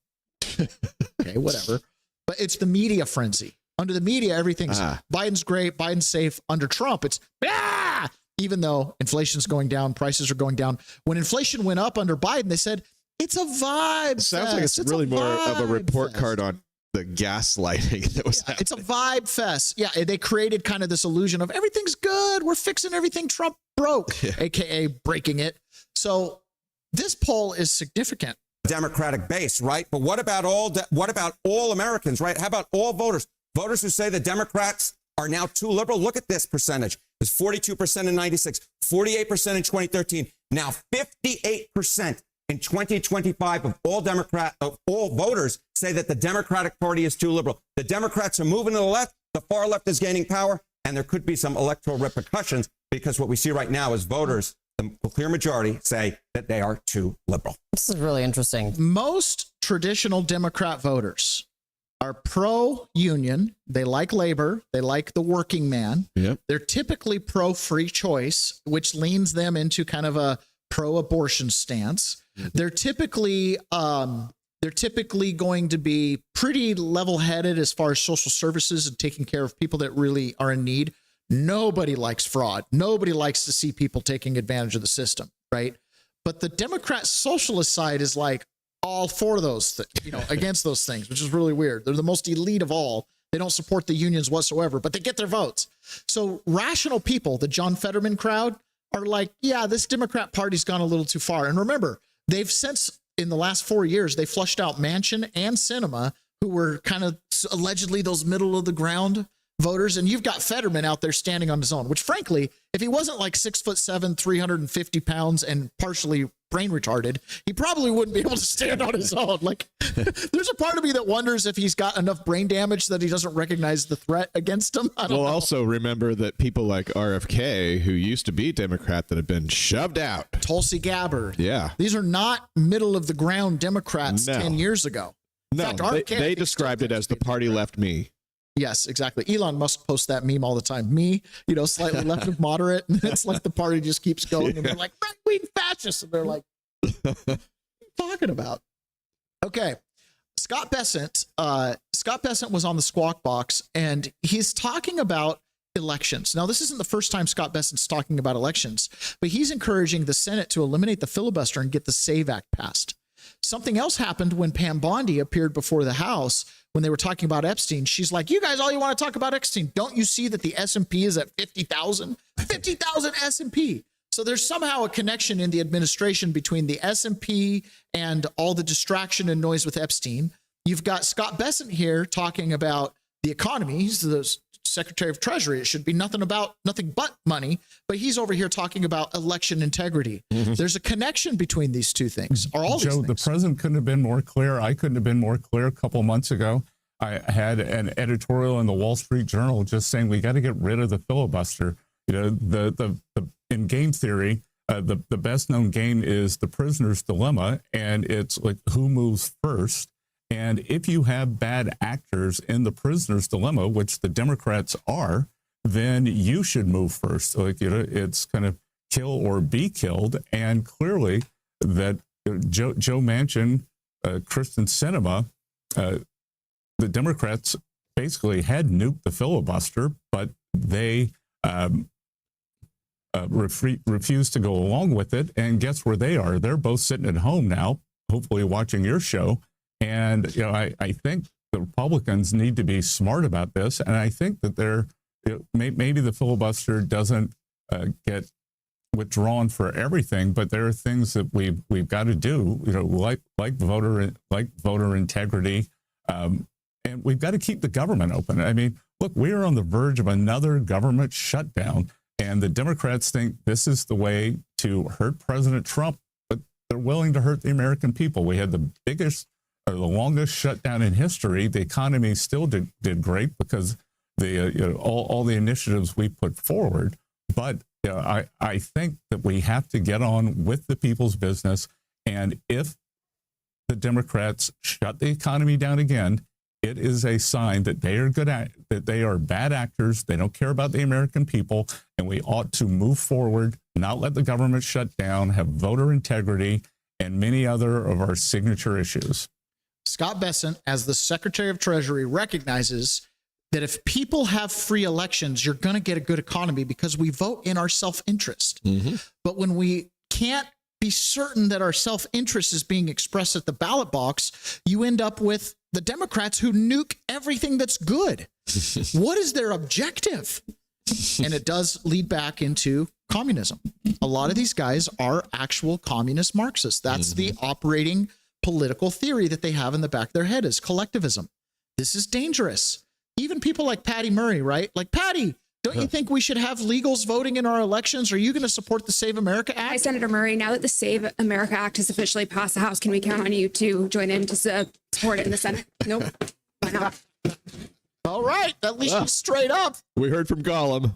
Okay, whatever. But it's the media frenzy. Under the media, everything's Biden's great, Biden's safe. Under Trump, it's even though inflation's going down, prices are going down. When inflation went up under Biden, they said it's a vibe. Sounds like it's really more of a report card on the gaslighting that was happening. It's a vibe fest. Yeah, they created kind of this illusion of everything's good. We're fixing everything Trump broke, aka breaking it. So this poll is significant. Democratic base, right? But what about all Americans, right? How about all voters? Voters who say the Democrats are now too liberal. Look at this percentage. It was 42% in 96, 48% in 2013, now 58% in 2025 of all voters say that the Democratic Party is too liberal. The Democrats are moving to the left. The far left is gaining power, and there could be some electoral repercussions because what we see right now is voters, the clear majority, say that they are too liberal. This is really interesting. Most traditional Democrat voters are pro-union. They like labor. They like the working man. Yep. They're typically pro-free choice, which leans them into kind of a pro-abortion stance. They're typically going to be pretty level-headed as far as social services and taking care of people that really are in need. Nobody likes fraud. Nobody likes to see people taking advantage of the system, right? But the Democrat socialist side is like all for those, against those things, which is really weird. They're the most elite of all. They don't support the unions whatsoever, but they get their votes. So rational people, the John Fetterman crowd, are like, yeah, this Democrat party's gone a little too far. And remember, they've since in the last 4 years, they flushed out Manchin and Sinema, who were kind of allegedly those middle of the ground voters. And you've got Fetterman out there standing on his own, which frankly, if he wasn't like 6'7", 350 pounds and partially brain retarded, he probably wouldn't be able to stand on his own. Like there's a part of me that wonders if he's got enough brain damage that he doesn't recognize the threat against him. I don't know. Also remember that people like RFK, who used to be Democrat, that have been shoved out. Tulsi Gabbard. Yeah. These are not middle of the ground Democrats 10 years ago. In No, fact, RFK, they described it as the party left me. Yes, exactly. Elon Musk posts that meme all the time. Me, slightly left of moderate. And it's like the party just keeps going. And they're like, right-wing fascists. And they're like, what are you talking about? Okay. Scott Bessent was on the Squawk Box, and he's talking about elections. Now, this isn't the first time Scott Bessent's talking about elections, but he's encouraging the Senate to eliminate the filibuster and get the SAVE Act passed. Something else happened when Pam Bondi appeared before the House when they were talking about Epstein. She's like, you guys, all you want to talk about Epstein. Don't you see that the S&P is at 50,000? 50,000 S&P. So there's somehow a connection in the administration between the S&P and all the distraction and noise with Epstein. You've got Scott Bessent here talking about the economy. He's the Secretary of Treasury. It should be nothing but money, but he's over here talking about election integrity. Mm-hmm. There's a connection between these two things. Are all Joe, these things. The president couldn't have been more clear. I couldn't have been more clear. A couple of months ago, I had an editorial in the Wall Street Journal just saying we got to get rid of the filibuster. The in game theory, the best known game is the prisoner's dilemma, and it's like who moves first. And if you have bad actors in the prisoner's dilemma, which the Democrats are, then you should move first. It's kind of kill or be killed. And clearly that Joe Manchin, Kristen Sinema, the Democrats basically had nuked the filibuster, but they refused to go along with it. And guess where they are? They're both sitting at home now, hopefully watching your show. And, I think the Republicans need to be smart about this. And I think that maybe the filibuster doesn't get withdrawn for everything, but there are things that we've got to do, like voter integrity. And we've got to keep the government open. I mean, look, we are on the verge of another government shutdown, and the Democrats think this is the way to hurt President Trump, but they're willing to hurt the American people. We had the longest shutdown in history. The economy still did great because the all the initiatives we put forward. But I think that we have to get on with the people's business. And if the Democrats shut the economy down again, it is a sign that they are that they are bad actors. They don't care about the American people, and we ought to move forward, not let the government shut down, have voter integrity, and many other of our signature issues. Scott Bessent, as the Secretary of Treasury, recognizes that if people have free elections, you're going to get a good economy because we vote in our self-interest. But when we can't be certain that our self-interest is being expressed at the ballot box, you end up with the Democrats who nuke everything that's good. What is their objective? And it does lead back into communism. A lot of these guys are actual communist Marxists. That's the operating political theory that they have in the back of their head, is collectivism. This is dangerous. Even people like Patty Murray, right? Like, Patty, don't you think we should have legals voting in our elections? Are you going to support the Save America Act? Hi, Senator Murray. Now that the Save America Act has officially passed the House, can we count on you to join in to support it in the Senate? Nope. Why not? All right. At least he's straight up. We heard from Gollum.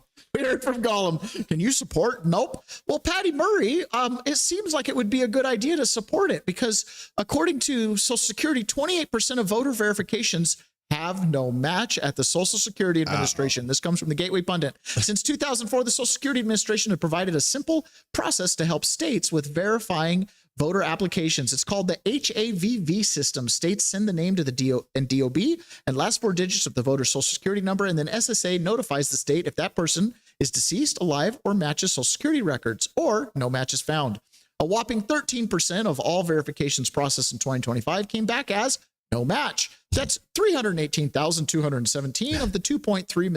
Can you support? Nope. Well, Patty Murray, it seems like it would be a good idea to support it because according to Social Security, 28% of voter verifications have no match at the Social Security Administration. This comes from the Gateway Pundit. Since 2004, the Social Security Administration has provided a simple process to help states with verifying voter applications. It's called the HAVV system. States send the name to the DOB and last four digits of the voter's Social Security number, and then SSA notifies the state if that person is deceased, alive, or matches Social Security records, or no match is found. A whopping 13% of all verifications processed in 2025 came back as no match. That's 318,217 of the 2.3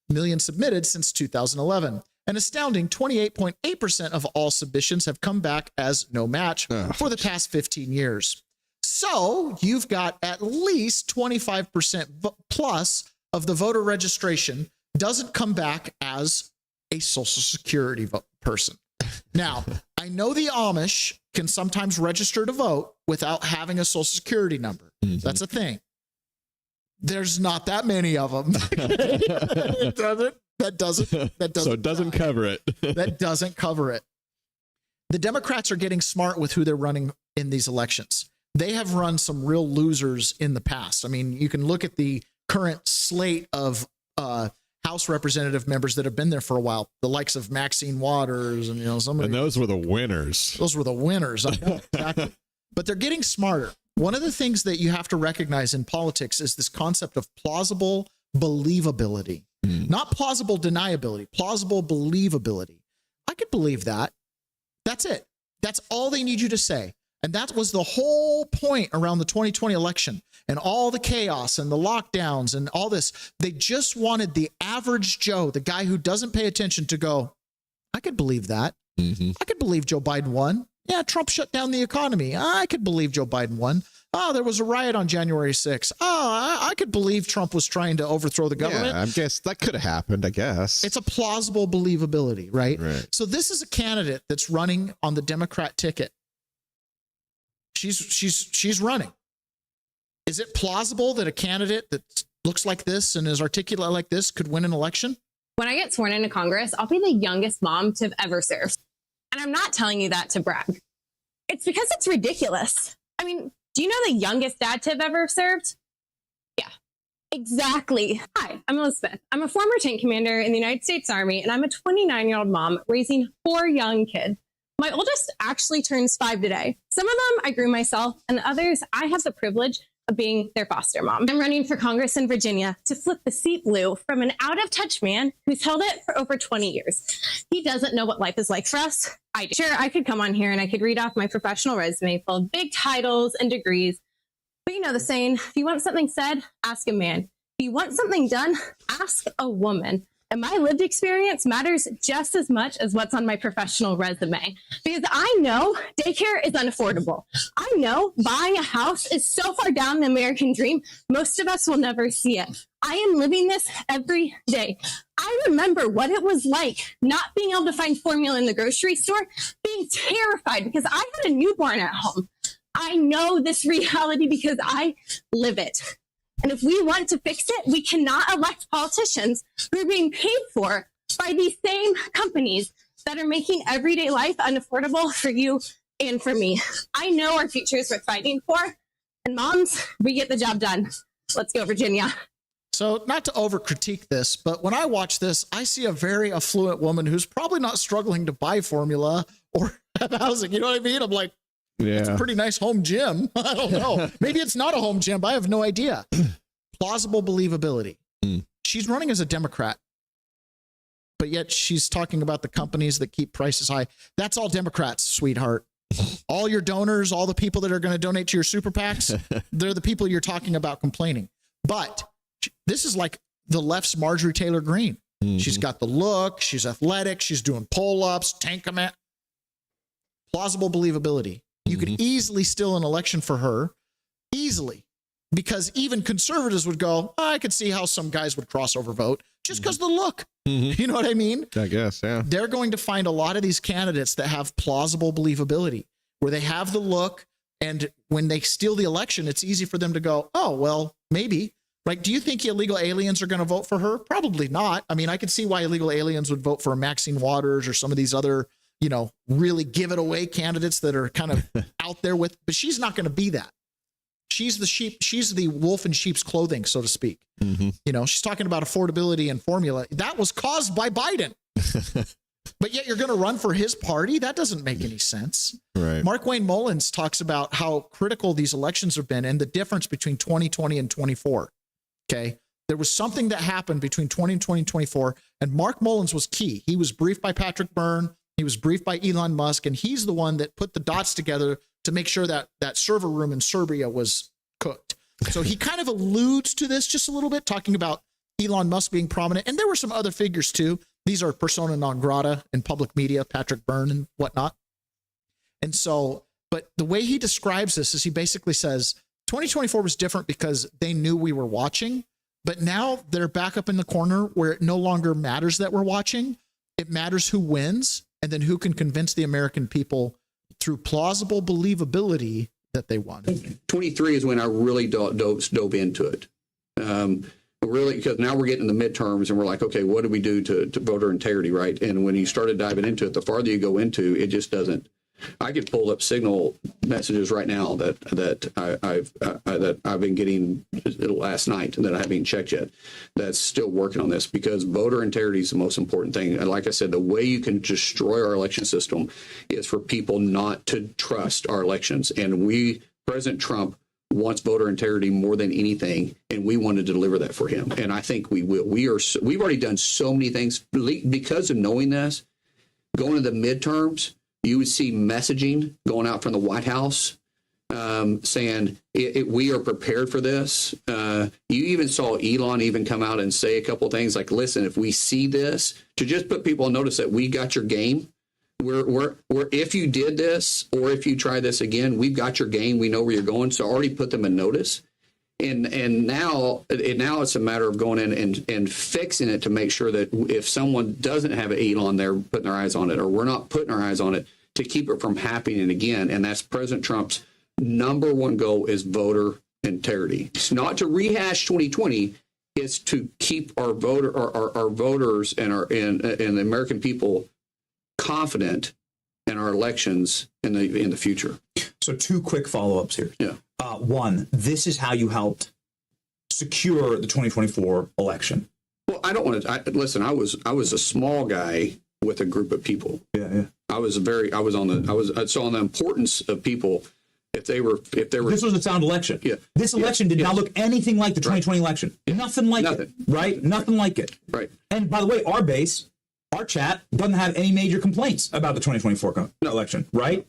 million submitted since 2011. An astounding 28.8% of all submissions have come back as no match for the past 15 years. So you've got at least 25% plus of the voter registration doesn't come back as a Social Security person. Now, I know the Amish can sometimes register to vote without having a Social Security number. That's a thing. There's not that many of them. That doesn't So it doesn't cover it. That doesn't cover it. The Democrats are getting smart with who they're running in these elections. They have run some real losers in the past. I mean, you can look at the current slate of House representative members that have been there for a while, the likes of Maxine Waters and and those were the winners. Those were the winners. I know, exactly. But they're getting smarter. One of the things that you have to recognize in politics is this concept of plausible believability. Not plausible deniability, plausible believability. I could believe that. That's it. That's all they need you to say. And that was the whole point around the 2020 election and all the chaos and the lockdowns and all this. They just wanted the average Joe, the guy who doesn't pay attention, to go, I could believe that. I could believe Joe Biden won. Yeah, Trump shut down the economy. I could believe Joe Biden won. Oh, there was a riot on January 6th. Oh, I could believe Trump was trying to overthrow the government. Yeah, I guess that could have happened, I guess. It's a plausible believability, right? So this is a candidate that's running on the Democrat ticket. She's running. Is it plausible that a candidate that looks like this and is articulate like this could win an election? When I get sworn into Congress, I'll be the youngest mom to have ever served. And I'm not telling you that to brag. It's because it's ridiculous. I mean, do you know the youngest dad to have ever served? Yeah, exactly. Hi, I'm Elizabeth. I'm a former tank commander in the United States Army, and I'm a 29-year-old mom raising 4 young kids. My oldest actually turns 5 today. Some of them I grew myself, and others I have the privilege of being their foster mom. I'm running for Congress in Virginia to flip the seat blue from an out-of-touch man who's held it for over 20 years. He doesn't know what life is like for us. I do. Sure, I could come on here and I could read off my professional resume full of big titles and degrees. But you know the saying, if you want something said, ask a man. If you want something done, ask a woman. And my lived experience matters just as much as what's on my professional resume. Because I know daycare is unaffordable. I know buying a house is so far down the American dream, most of us will never see it. I am living this every day. I remember what it was like not being able to find formula in the grocery store, being terrified because I had a newborn at home. I know this reality because I live it. And if we want to fix it, we cannot elect politicians who are being paid for by these same companies that are making everyday life unaffordable for you and for me. I know our future is worth fighting for. And moms, we get the job done. Let's go, Virginia. So not to over critique this, but when I watch this, I see a very affluent woman who's probably not struggling to buy formula or have housing. You know what I mean? I'm like, it's a pretty nice home gym. I don't know. Maybe it's not a home gym. I have no idea. Plausible believability. She's running as a Democrat, but yet she's talking about the companies that keep prices high. That's all Democrats, sweetheart. All your donors, all the people that are going to donate to your super PACs, they're the people you're talking about complaining. But this is like the left's Marjorie Taylor Greene. She's got the look. She's athletic. She's doing pull-ups, tank command. Plausible believability. You could easily steal an election for her. Easily. Because even conservatives would go, I could see how some guys would crossover vote just because of the look. You know what I mean? I guess, yeah. They're going to find a lot of these candidates that have plausible believability, where they have the look, and when they steal the election, it's easy for them to go, oh, well, maybe. Like, do you think illegal aliens are going to vote for her? Probably not. I mean, I could see why illegal aliens would vote for Maxine Waters or some of these other, you know, really give it away candidates that are kind of out there with, but she's not going to be that. She's the sheep. She's the wolf in sheep's clothing, so to speak. You know, she's talking about affordability and formula. That was caused by Biden. But yet you're going to run for his party? That doesn't make any sense. Right. Mark Wayne Mullins talks about how critical these elections have been and the difference between 2020 and 24. Okay. There was something that happened between 20 and 2024, and Mark Mullins was key. He was briefed by Patrick Byrne. He was briefed by Elon Musk, and he's the one that put the dots together to make sure that that server room in Serbia was cooked. So he kind of alludes to this just a little bit, talking about Elon Musk being prominent. And there were some other figures too. These are persona non grata in public media, Patrick Byrne and whatnot. And so, but the way he describes this is he basically says 2024 was different because they knew we were watching, but now they're back up in the corner where it no longer matters that we're watching. It matters who wins and then who can convince the American people through plausible believability that they won. 23 is when I really dove into it. Really, because now we're getting to the midterms and we're like, okay, what do we do to voter integrity, right? And when you started diving into it, the farther you go into, it just doesn't. I could pull up Signal messages right now that I've been getting last night that I haven't checked yet. That's still working on this because voter integrity is the most important thing. And like I said, the way you can destroy our election system is for people not to trust our elections. And President Trump wants voter integrity more than anything, and we want to deliver that for him. And I think we will. We've already done so many things because of knowing this. Going to the midterms, you would see messaging going out from the White House saying we are prepared for this. You even saw Elon even come out and say a couple of things like, listen, if we see this, to just put people on notice that we got your game. We're if you did this or if you try this again, we've got your game. We know where you're going. So already put them in notice. And now it's a matter of going in and fixing it to make sure that if someone doesn't have an Elon there putting their eyes on it, or we're not putting our eyes on it, to keep it from happening again. And that's President Trump's number one goal is voter integrity. It's not to rehash 2020. It's to keep our voters and the American people confident in our elections in the future. So 2 quick follow-ups here. Yeah. One, this is how you helped secure the 2024 election. Well, I don't want to listen. I was a small guy with a group of people. Yeah. I saw the importance of people. If they were, this was a sound election. Yeah. This election did not look anything like the 2020 election. Nothing like it. Right. Nothing like it. Right. And by the way, our chat doesn't have any major complaints about the 2024 election. Right.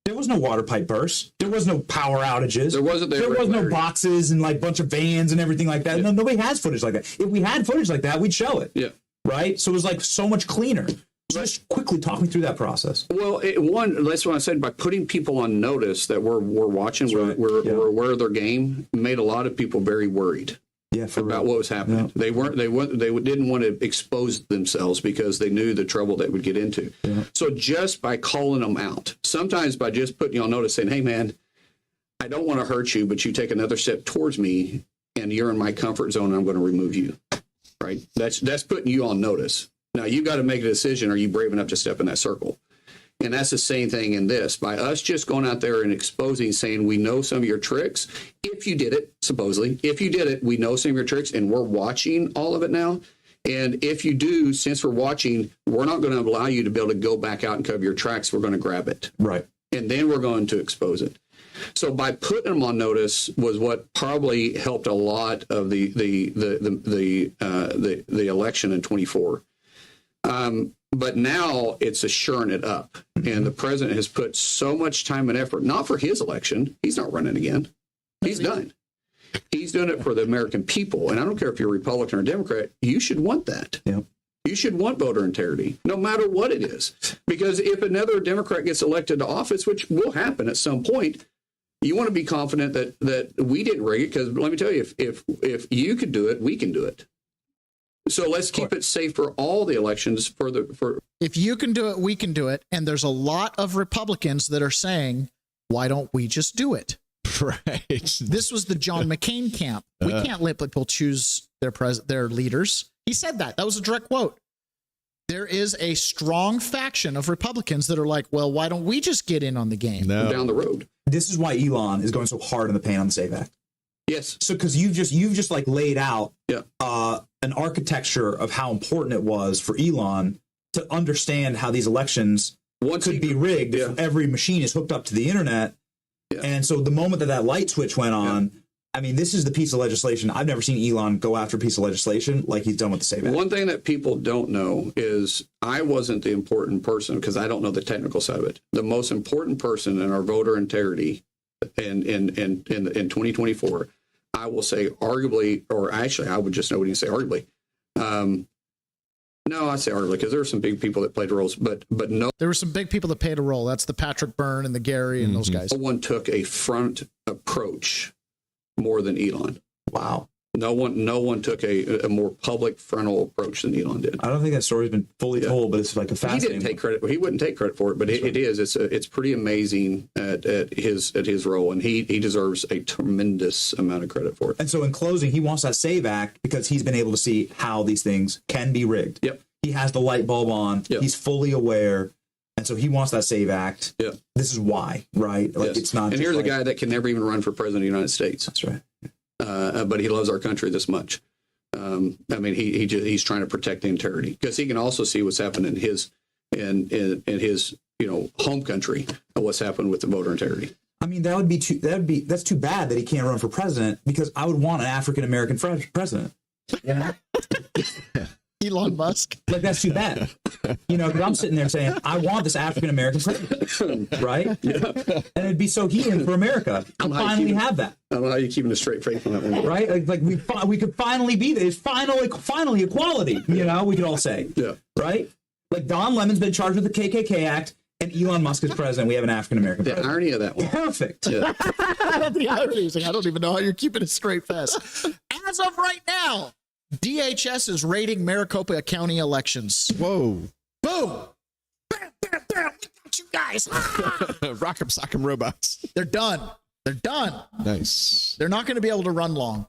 There was no water pipe bursts. There was no power outages. There was no boxes and like bunch of vans and everything like that. Yeah. No, nobody has footage like that. If we had footage like that, we'd show it. Yeah. Right. So it was like so much cleaner. So just quickly talk me through that process. Well, that's what I said. By putting people on notice that we're watching, we're aware of their game, made a lot of people very worried. Yeah, about what was happening. Yeah. They didn't want to expose themselves because they knew the trouble they would get into. Yeah. So just by calling them out, sometimes by just putting you on notice, saying, "Hey, man, I don't want to hurt you, but you take another step towards me, and you're in my comfort zone, and I'm going to remove you. Right? That's putting you on notice. Now you got to make a decision. Are you brave enough to step in that circle? And that's the same thing in this. By us just going out there and exposing, saying we know some of your tricks. If you did it, supposedly, if you did it, we know some of your tricks, and we're watching all of it now. And if you do, since we're watching, we're not going to allow you to be able to go back out and cover your tracks. We're going to grab it. Right. And then we're going to expose it. So by putting them on notice was what probably helped a lot of the election in 24. But now it's assuring it up. And the president has put so much time and effort, not for his election. He's not running again. He's done. He's doing it for the American people. And I don't care if you're a Republican or a Democrat, you should want that. Yep. You should want voter integrity, no matter what it is. Because if another Democrat gets elected to office, which will happen at some point, you want to be confident that we didn't rig it. Because let me tell you, if you could do it, we can do it. So let's keep it safe for all the elections. If you can do it, we can do it. And there's a lot of Republicans that are saying, why don't we just do it? Right. This was the John McCain camp. We can't let people choose their leaders. He said that. That was a direct quote. There is a strong faction of Republicans that are like, well, why don't we just get in on the game? Down the road. This is why Elon is going so hard in the paint on the SAVE Act. Yes. So because you've just like laid out an architecture of how important it was for Elon to understand how these elections could be rigged if every machine is hooked up to the internet. Yeah. And so the moment that light switch went on, I mean, this is the piece of legislation. I've never seen Elon go after a piece of legislation like he's done with the SAVE Act. One thing that people don't know is I wasn't the important person because I don't know the technical side of it. The most important person in our voter integrity in 2024, I will say arguably, or actually I would just know what you say arguably. No, I say arguably because there were some big people that played roles, but no. There were some big people that played a role. That's the Patrick Byrne and the Gary and those guys. No one took a front approach more than Elon. Wow. No one took a more public frontal approach than Elon did. I don't think that story's been fully told, but it's like a fascinating. He didn't take credit. He wouldn't take credit for it, but it is. It's pretty amazing at his role, and he deserves a tremendous amount of credit for it. And so, in closing, he wants that SAVE Act because he's been able to see how these things can be rigged. Yep. He has the light bulb on. Yep. He's fully aware. And so he wants that SAVE Act. Yeah. This is why, right? Like it's not. And here's a guy that can never even run for president of the United States. That's right. But he loves our country this much. I mean, he's trying to protect the integrity because he can also see what's happened in his home country and what's happened with the voter integrity. I mean, that's too bad that he can't run for president because I would want an African American president. You know? Elon Musk. Like, that's too bad. Because I'm sitting there saying, I want this African American president, right? Yeah. And it'd be so healing for America to finally have that. I don't know how you're keeping a straight face on that one. Right? Like we could finally be there. It's finally equality, we could all say. Yeah. Right? Like Don Lemon's been charged with the KKK Act and Elon Musk is president. We have an African American president. The irony of that one. Perfect. Yeah. The irony is I don't even know how you're keeping a straight face. As of right now, DHS is raiding Maricopa County elections. Whoa. Boom. Bam, bam, bam. We got you guys. Rock'em sock'em robots. They're done. They're done. Nice. They're not going to be able to run long.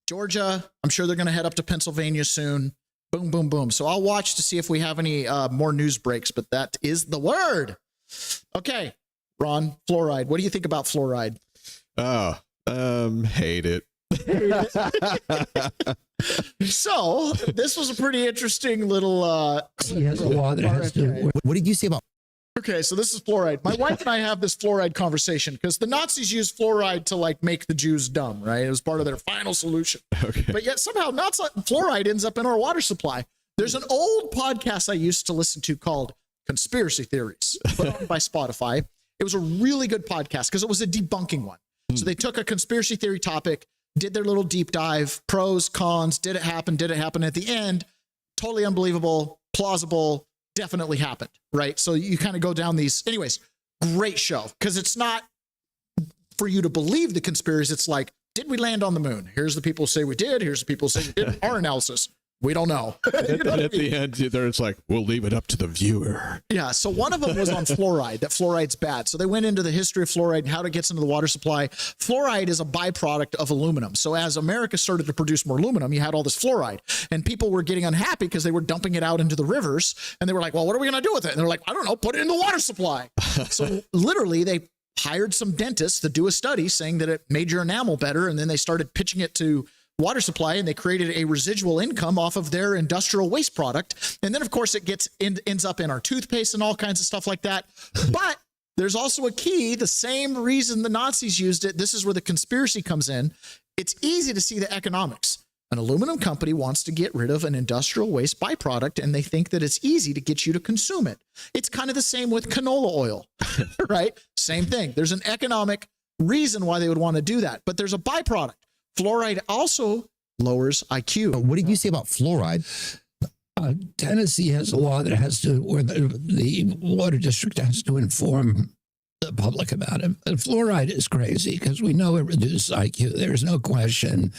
Georgia, I'm sure they're going to head up to Pennsylvania soon. Boom, boom, boom. So I'll watch to see if we have any more news breaks, but that is the word. Okay, Ron, fluoride. What do you think about fluoride? Oh, hate it. So this was a pretty interesting little What did you say about? Okay, so this is fluoride. My wife and I have this fluoride conversation because the Nazis used fluoride to make the Jews dumb, right? It was part of their final solution. Okay. But yet somehow fluoride ends up in our water supply. There's an old podcast I used to listen to called Conspiracy Theories, put on by Spotify. It was a really good podcast because it was a debunking one. So they took a conspiracy theory topic, did their little deep dive, pros, cons, did it happen? At the end, totally unbelievable, plausible, definitely happened, right? So you kind of go down these. Anyways, great show because it's not for you to believe the conspiracy. It's like, did we land on the moon? Here's the people who say we did. Here's the people who say we didn't. Our analysis. We don't know. And at the end, it's like, we'll leave it up to the viewer. Yeah. So one of them was on fluoride, that fluoride's bad. So they went into the history of fluoride and how it gets into the water supply. Fluoride is a byproduct of aluminum. So as America started to produce more aluminum, you had all this fluoride, and people were getting unhappy because they were dumping it out into the rivers. And they were like, well, what are we going to do with it? And they're like, I don't know, put it in the water supply. So literally they hired some dentists to do a study saying that it made your enamel better. And then they started pitching it to water supply, and they created a residual income off of their industrial waste product. And then, of course, it ends up in our toothpaste and all kinds of stuff like that. But there's also a key, the same reason the Nazis used it. This is where the conspiracy comes in. It's easy to see the economics. An aluminum company wants to get rid of an industrial waste byproduct, and they think that it's easy to get you to consume it. It's kind of the same with canola oil, right? Same thing. There's an economic reason why they would want to do that, but there's a byproduct. Fluoride also lowers IQ. What did you say about fluoride? Tennessee has a law that has to, where the water district has to inform the public about it. But fluoride is crazy because we know it reduces IQ. There's no question.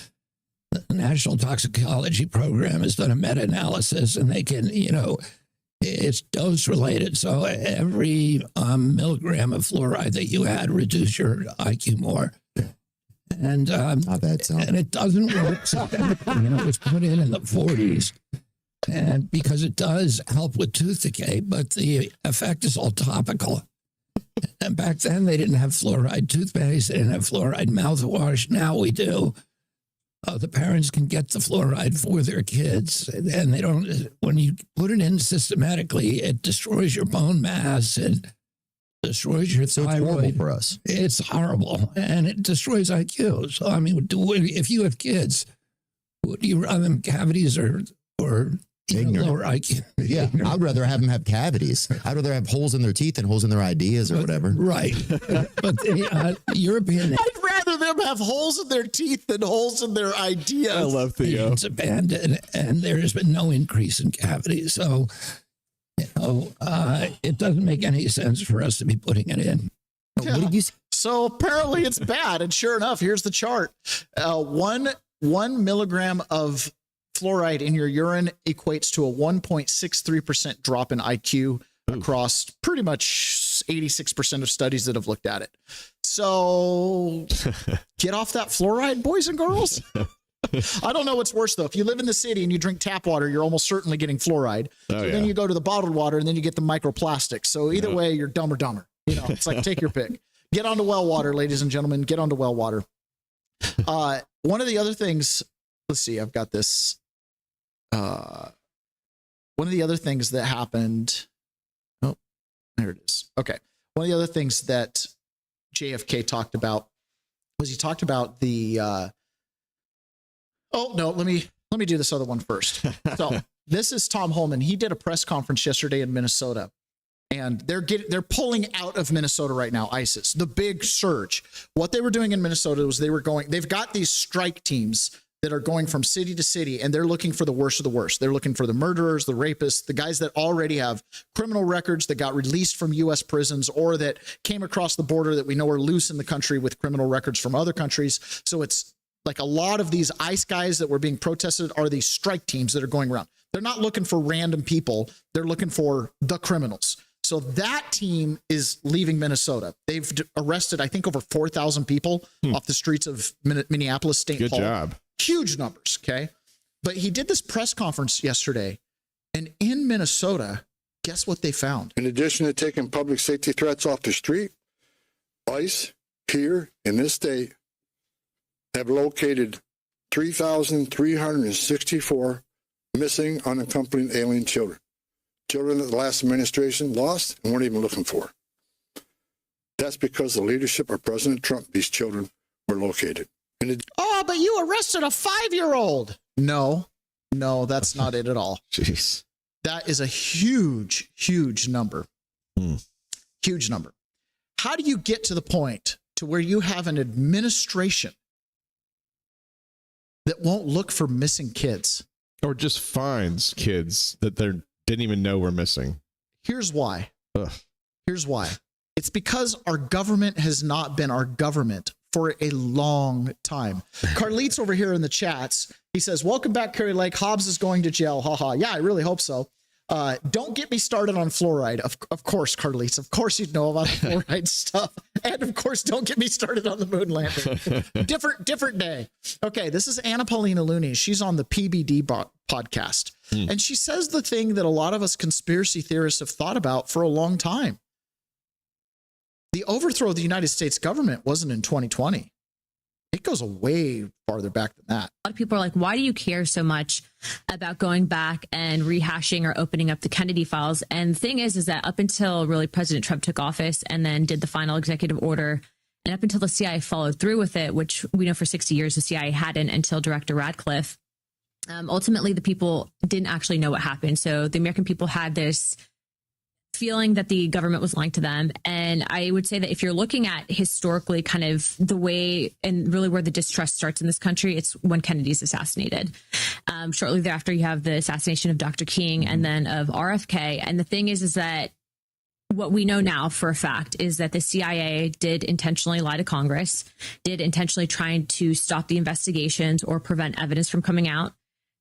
The National Toxicology Program has done a meta-analysis, and they can, it's dose related. So every milligram of fluoride that you had reduced your IQ more. And and it doesn't work. It was put in the 40s, and because it does help with tooth decay, but the effect is all topical. And back then they didn't have fluoride toothpaste, they didn't have fluoride mouthwash. Now we do. The parents can get the fluoride for their kids, and they don't. When you put it in systematically, it destroys your bone mass. It destroys your thyroid. It's horrible for us. It's horrible, and it destroys IQ. So, I mean, if you have kids, would you rather them cavities or lower IQ? Yeah, I'd rather have them have cavities. I'd rather have holes in their teeth than holes in their ideas or whatever. Right. But the European... I'd rather them have holes in their teeth than holes in their ideas. I love Theo. It's abandoned, and there has been no increase in cavities. So... it doesn't make any sense for us to be putting it in. Yeah. What did you say? So apparently it's bad. And sure enough, here's the chart. 1 milligram of fluoride in your urine equates to a 1.63% drop in IQ across pretty much 86% of studies that have looked at it. So get off that fluoride, boys and girls. I don't know what's worse, though. If you live in the city and you drink tap water, you're almost certainly getting fluoride. Then you go to the bottled water and then you get the microplastics. So either way, you're dumb or dumber. It's like, take your pick. Get onto well water, ladies and gentlemen. Get onto well water. One of the other things, let's see, I've got this. One of the other things that happened. Oh, there it is. Okay. One of the other things that JFK talked about was he talked about the, oh no, let me do this other one first. So this is Tom Holman. He did a press conference yesterday in Minnesota, and they're pulling out of Minnesota right now. ISIS, the big surge. What they were doing in Minnesota was they've got these strike teams that are going from city to city, and they're looking for the worst of the worst. They're looking for the murderers, the rapists, the guys that already have criminal records that got released from U.S. prisons or that came across the border that we know are loose in the country with criminal records from other countries. So it's like a lot of these ICE guys that were being protested are these strike teams that are going around. They're not looking for random people. They're looking for the criminals. So that team is leaving Minnesota. They've arrested, I think, over 4,000 people off the streets of Minneapolis St. Paul. Good job. Huge numbers, okay? But he did this press conference yesterday, and in Minnesota, guess what they found? In addition to taking public safety threats off the street, ICE here in this state have located 3,364 missing unaccompanied alien children. Children that the last administration lost and weren't even looking for. That's because the leadership of President Trump, these children were located. Oh, but you arrested a 5-year-old. No, that's not it at all. Jeez. That is a huge, huge number. Huge number. How do you get to the point to where you have an administration that won't look for missing kids? Or just finds kids that they didn't even know were missing. Here's why. Ugh. Here's why. It's because our government has not been our government for a long time. Carlitz over here in the chats, he says, welcome back, Kerry Lake. Hobbs is going to jail. Haha. Yeah, I really hope so. Don't get me started on fluoride. Of course, Carlitz. Of course you'd know about fluoride stuff. And of course, don't get me started on the moon landing. different day. Okay, this is Anna Paulina Looney. She's on the PBD podcast. And she says the thing that a lot of us conspiracy theorists have thought about for a long time. The overthrow of the United States government wasn't in 2020. It goes way farther back than that. A lot of people are like, why do you care so much about going back and rehashing or opening up the Kennedy files? And the thing is that up until really President Trump took office and then did the final executive order, and up until the CIA followed through with it, which we know for 60 years the CIA hadn't until Director Radcliffe, ultimately the people didn't actually know what happened. So the American people had this feeling that the government was lying to them. And I would say that if you're looking at historically kind of the way and really where the distrust starts in this country, it's when Kennedy's assassinated. Shortly thereafter, you have the assassination of Dr. King and then of RFK. And the thing is that what we know now for a fact is that the CIA did intentionally lie to Congress, did intentionally trying to stop the investigations or prevent evidence from coming out.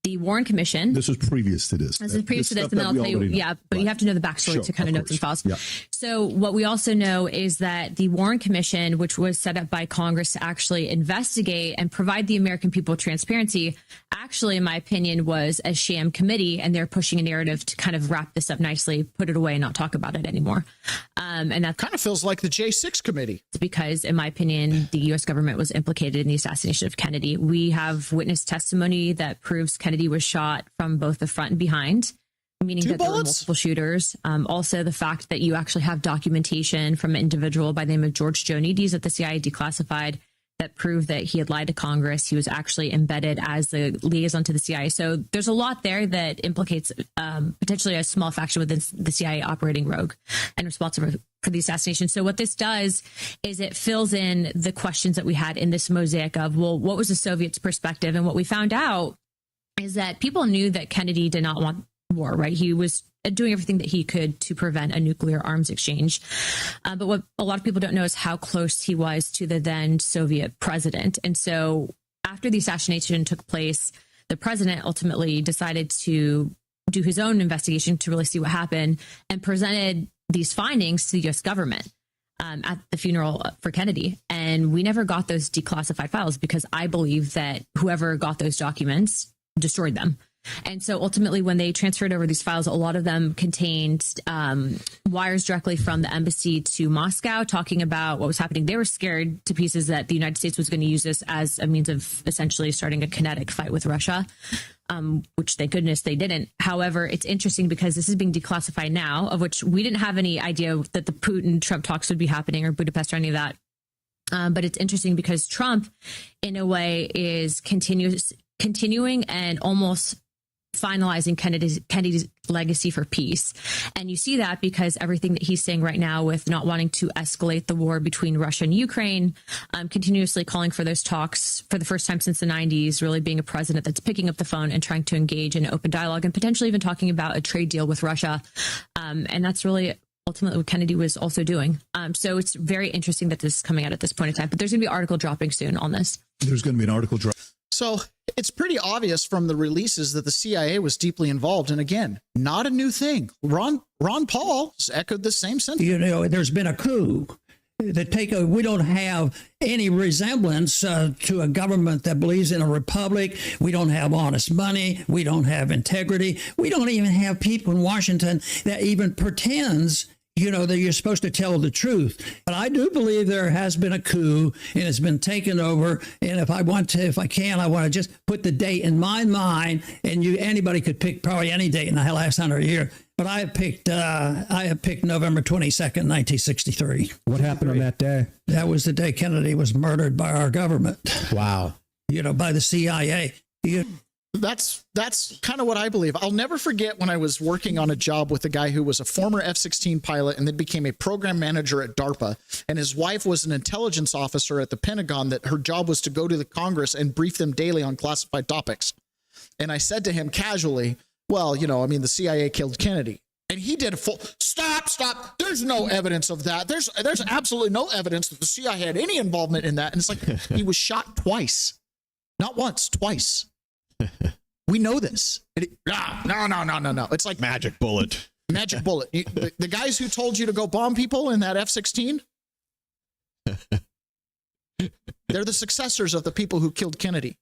The Warren Commission. This was previous to this. This is previous to this, and then I'll tell you, yeah, but you have to know the backstory to kind of know some files. Yeah. So what we also know is that the Warren Commission, which was set up by Congress to actually investigate and provide the American people transparency, actually, in my opinion, was a sham committee, and they're pushing a narrative to kind of wrap this up nicely, put it away, and not talk about it anymore. And that kind of feels like the J6 committee. Because, in my opinion, the U.S. government was implicated in the assassination of Kennedy. We have witness testimony that proves Kennedy was shot from both the front and behind, meaning that there were multiple shooters. Also, the fact that you actually have documentation from an individual by the name of George Joanides that the CIA declassified that proved that he had lied to Congress. He was actually embedded as the liaison to the CIA. So there's a lot there that implicates potentially a small faction within the CIA operating rogue and responsible for the assassination. So what this does is it fills in the questions that we had in this mosaic of, well, what was the Soviets' perspective? And what we found out is that people knew that Kennedy did not want war, right? He was doing everything that he could to prevent a nuclear arms exchange. But what a lot of people don't know is how close he was to the then Soviet president. And so after the assassination took place, the president ultimately decided to do his own investigation to really see what happened and presented these findings to the U.S. government at the funeral for Kennedy. And we never got those declassified files because I believe that whoever got those documents destroyed them. And so ultimately, when they transferred over these files, a lot of them contained wires directly from the embassy to Moscow talking about what was happening. They were scared to pieces that the United States was going to use this as a means of essentially starting a kinetic fight with Russia, which thank goodness they didn't. However, it's interesting because this is being declassified now, of which we didn't have any idea that the Putin-Trump talks would be happening or Budapest or any of that. But it's interesting because Trump, in a way, is continuing and almost finalizing Kennedy's legacy for peace. And you see that because everything that he's saying right now with not wanting to escalate the war between Russia and Ukraine, continuously calling for those talks for the first time since the 90s, really being a president that's picking up the phone and trying to engage in open dialogue and potentially even talking about a trade deal with Russia. And that's really ultimately what Kennedy was also doing. So it's very interesting that this is coming out at this point in time, but there's going to be an article dropping soon on this. There's going to be an article drop. So it's pretty obvious from the releases that the CIA was deeply involved. And again, not a new thing. Ron Paul has echoed the same sentiment. You know, there's been a coup. We don't have any resemblance to a government that believes in a republic. We don't have honest money. We don't have integrity. We don't even have people in Washington that even pretends, you know, that you're supposed to tell the truth. But I do believe there has been a coup and it's been taken over. And if I want to just put the date in my mind, and anybody could pick probably any date in the last 100 years. But I have picked November 22nd, 1963. What happened on that day? That was the day Kennedy was murdered by our government. Wow. You know, by the CIA. That's kind of what I believe. I'll never forget when I was working on a job with a guy who was a former F-16 pilot and then became a program manager at DARPA. And his wife was an intelligence officer at the Pentagon that her job was to go to the Congress and brief them daily on classified topics. And I said to him casually, well, you know, I mean, the CIA killed Kennedy. And he did a full stop. There's no evidence of that. There's absolutely no evidence that the CIA had any involvement in that. And it's like he was shot twice, not once, twice. We know this. No. It's like magic bullet. Magic bullet. The guys who told you to go bomb people in that F-16, they're the successors of the people who killed Kennedy.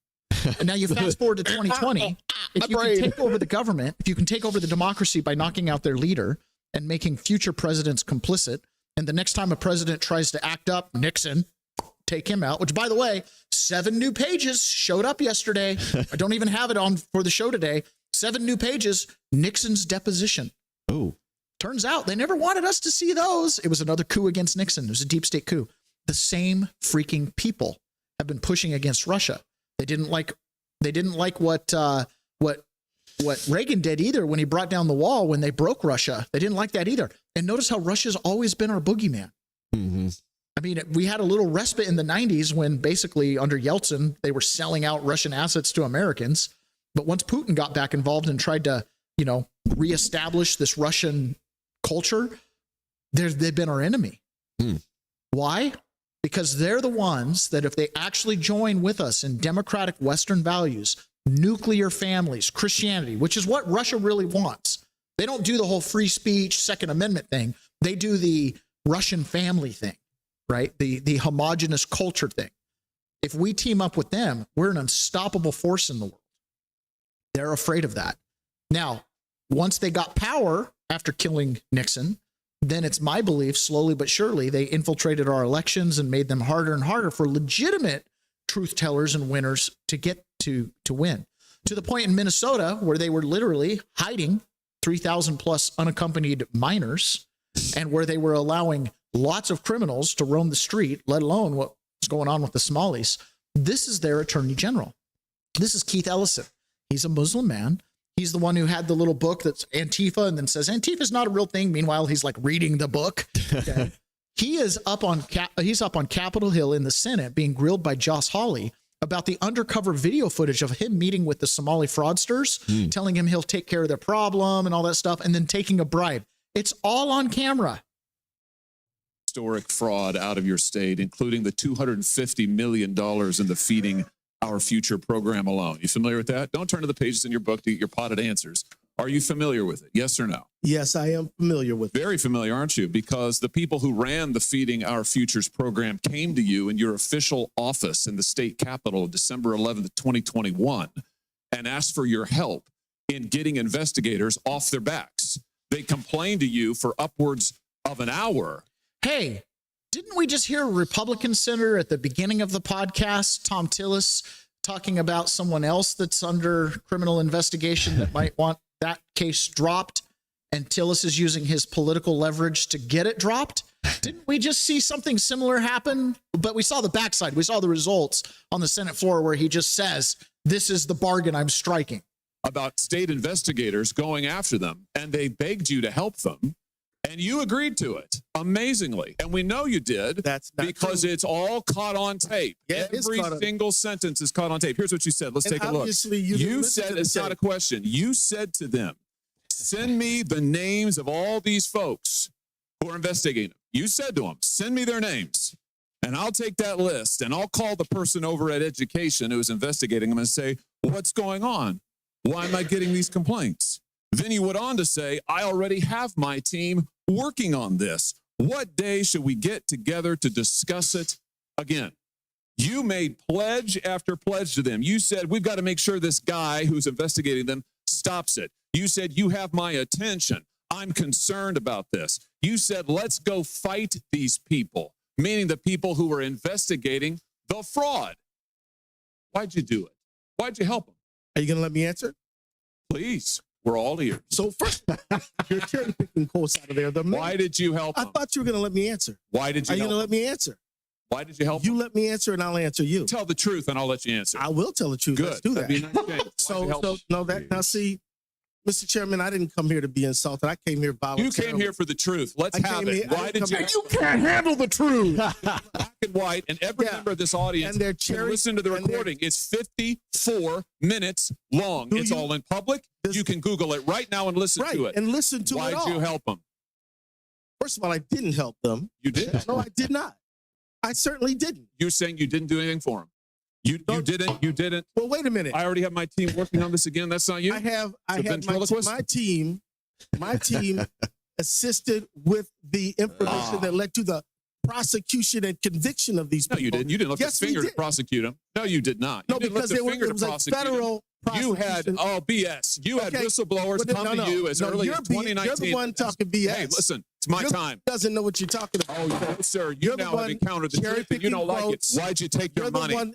And now you fast forward to 2020. If you can take over the government, if you can take over the democracy by knocking out their leader and making future presidents complicit, and the next time a president tries to act up, Nixon, take him out, which, by the way, 7 new pages showed up yesterday. I don't even have it on for the show today. 7 new pages, Nixon's deposition. Oh. Turns out they never wanted us to see those. It was another coup against Nixon. It was a deep state coup. The same freaking people have been pushing against Russia. They didn't like what Reagan did either when he brought down the wall when they broke Russia. They didn't like that either. And notice how Russia's always been our boogeyman. Mm-hmm. I mean, we had a little respite in the 90s when basically under Yeltsin, they were selling out Russian assets to Americans. But once Putin got back involved and tried to, reestablish this Russian culture, they've been our enemy. Why? Because they're the ones that if they actually join with us in democratic Western values, nuclear families, Christianity, which is what Russia really wants. They don't do the whole free speech, Second Amendment thing. They do the Russian family thing, right? The homogenous culture thing. If we team up with them, we're an unstoppable force in the world. They're afraid of that. Now, once they got power after killing Nixon, then it's my belief, slowly but surely, they infiltrated our elections and made them harder and harder for legitimate truth tellers and winners to get to win. To the point in Minnesota where they were literally hiding 3,000 plus unaccompanied minors and where they were allowing lots of criminals to roam the street, let alone what's going on with the Somalis. This is their attorney general. This is Keith Ellison. He's a Muslim man. He's the one who had the little book that's Antifa and then says Antifa is not a real thing. Meanwhile, he's like reading the book. Okay. He is up on Capitol Hill in the Senate being grilled by Josh Hawley about the undercover video footage of him meeting with the Somali fraudsters, telling him he'll take care of their problem and all that stuff, and then taking a bribe. It's all on camera. Historic fraud out of your state, including the $250 million in the Feeding Our Future program alone. You familiar with that? Don't turn to the pages in your book to get your potted answers. Are you familiar with it? Yes or no? Yes, I am familiar with it. Very familiar, aren't you? Because the people who ran the Feeding Our Futures program came to you in your official office in the state capitol December 11th, 2021, and asked for your help in getting investigators off their backs. They complained to you for upwards of an hour. Hey, didn't we just hear a Republican senator at the beginning of the podcast, Tom Tillis, talking about someone else that's under criminal investigation that might want that case dropped, and Tillis is using his political leverage to get it dropped? Didn't we just see something similar happen? But we saw the backside. We saw the results on the Senate floor where he just says, this is the bargain I'm striking. About state investigators going after them, and they begged you to help them, and you agreed to it, amazingly. And we know you did. That's because true. It's all caught on tape. Yeah, every single sentence is caught on tape. Here's what you said. Let's take a look. You said, it's not a question. You said to them, send me the names of all these folks who are investigating them. You said to them, send me their names, and I'll take that list, and I'll call the person over at Education who is investigating them and say, what's going on? Why am I getting these complaints? Then you went on to say, I already have my team working on this. What day should we get together to discuss it again? You made pledge after pledge to them. You said, we've got to make sure this guy who's investigating them stops it. You said, you have my attention. I'm concerned about this. You said, let's go fight these people, meaning the people who were investigating the fraud. Why'd you do it? Why'd you help them? Are you going to let me answer? Please. We're all ears. So first, you're cherry picking quotes out of there. Why did you help them? I thought you were going to let me answer. Why did you Are you help going to let me answer? Why did you help You them? let me answer and I'll answer you. Tell the truth and I'll let you answer. I will tell the truth. Good. Let's do that. That'd be a nice change. Now see, Mr. Chairman, I didn't come here to be insulted. I came here voluntarily. You came here for the truth. Let's have it. Why did you? You can't handle the truth. Black and white, and every member of this audience can listen to the recording. It's 54 minutes long. It's all in public. You can Google it right now and listen to it. And listen to it all. Why'd you help them? First of all, I didn't help them. You did? No, I did not. I certainly didn't. You're saying you didn't do anything for them. You didn't. Well, wait a minute. I already have my team working on this again. That's not you. I have my team. My team assisted with the information that led to the prosecution and conviction of these people. No, you didn't. You didn't lift a finger to prosecute them. No, you did not. No, because it was a federal prosecution. You had BS. You had whistleblowers come to you as early as 2019. You're the one talking BS. Hey, listen, it's my time. Doesn't know what you're talking about. Oh, no, sir. You now have encountered the truth and you don't like it. Why'd you take their money?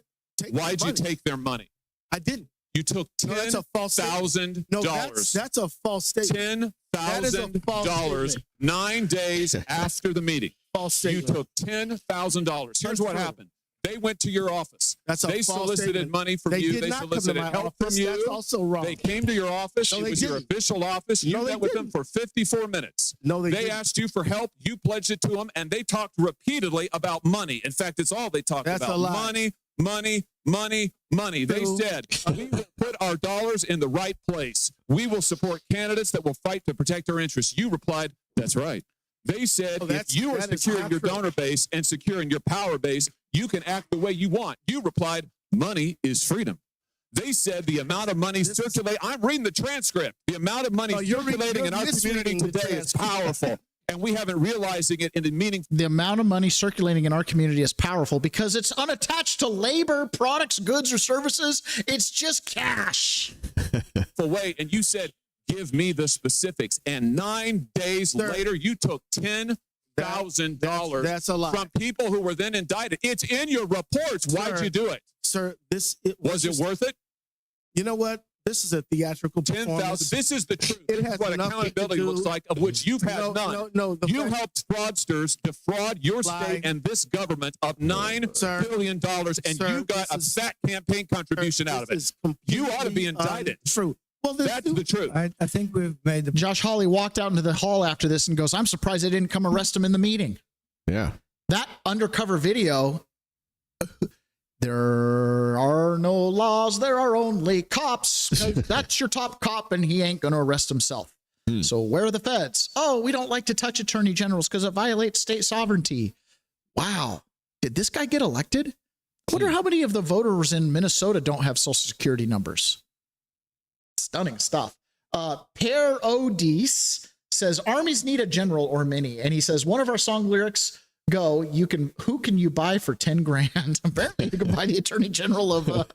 Why'd you take their money? I didn't. You took $10,000. No, that's a false statement. $10,000 9 days after the meeting. False statement. You took $10,000. Here's what happened. They went to your office. They solicited money from you. They solicited help from you. That's also wrong. They came to your office. It was your official office. You met with them for 54 minutes. No, they asked you for help. You pledged it to them, and they talked repeatedly about money. In fact, it's all they talked about. That's a lie. Money, money, money, money. They said, we will put our dollars in the right place. We will support candidates that will fight to protect our interests. You replied, that's right. They said, if you are securing your donor base and securing your power base, you can act the way you want. You replied, money is freedom. They said the amount of money circulating, I'm reading the transcript, the amount of money circulating in our community today is powerful. And we haven't realizing it in the meaning. The amount of money circulating in our community is powerful because it's unattached to labor, products, goods, or services. It's just cash. Way. And you said, give me the specifics. And 9 days later, you took $10,000 That's a lie. from people who were then indicted. It's in your reports. Why'd you do it? Sir, was it worth it? You know what? This is a theatrical performance. This is the truth. It has what accountability looks like, of which you've had none. You helped fraudsters defraud your state and this government of $9 billion, and you got a fat campaign contribution out of it. You ought to be indicted. True. Well, that's the truth. I think we've made the. Josh Hawley walked out into the hall after this and goes, I'm surprised they didn't come arrest him in the meeting. Yeah. That undercover video, there are no laws, there are only cops. That's your top cop, and he ain't going to arrest himself. So where are the feds? Oh, we don't like to touch attorney generals because it violates state sovereignty. Wow. Did this guy get elected? I wonder how many of the voters in Minnesota don't have social security numbers. Stunning stuff. Parody says armies need a general or many, and he says one of our song lyrics go, who can you buy for 10 grand? Apparently you can buy the attorney general of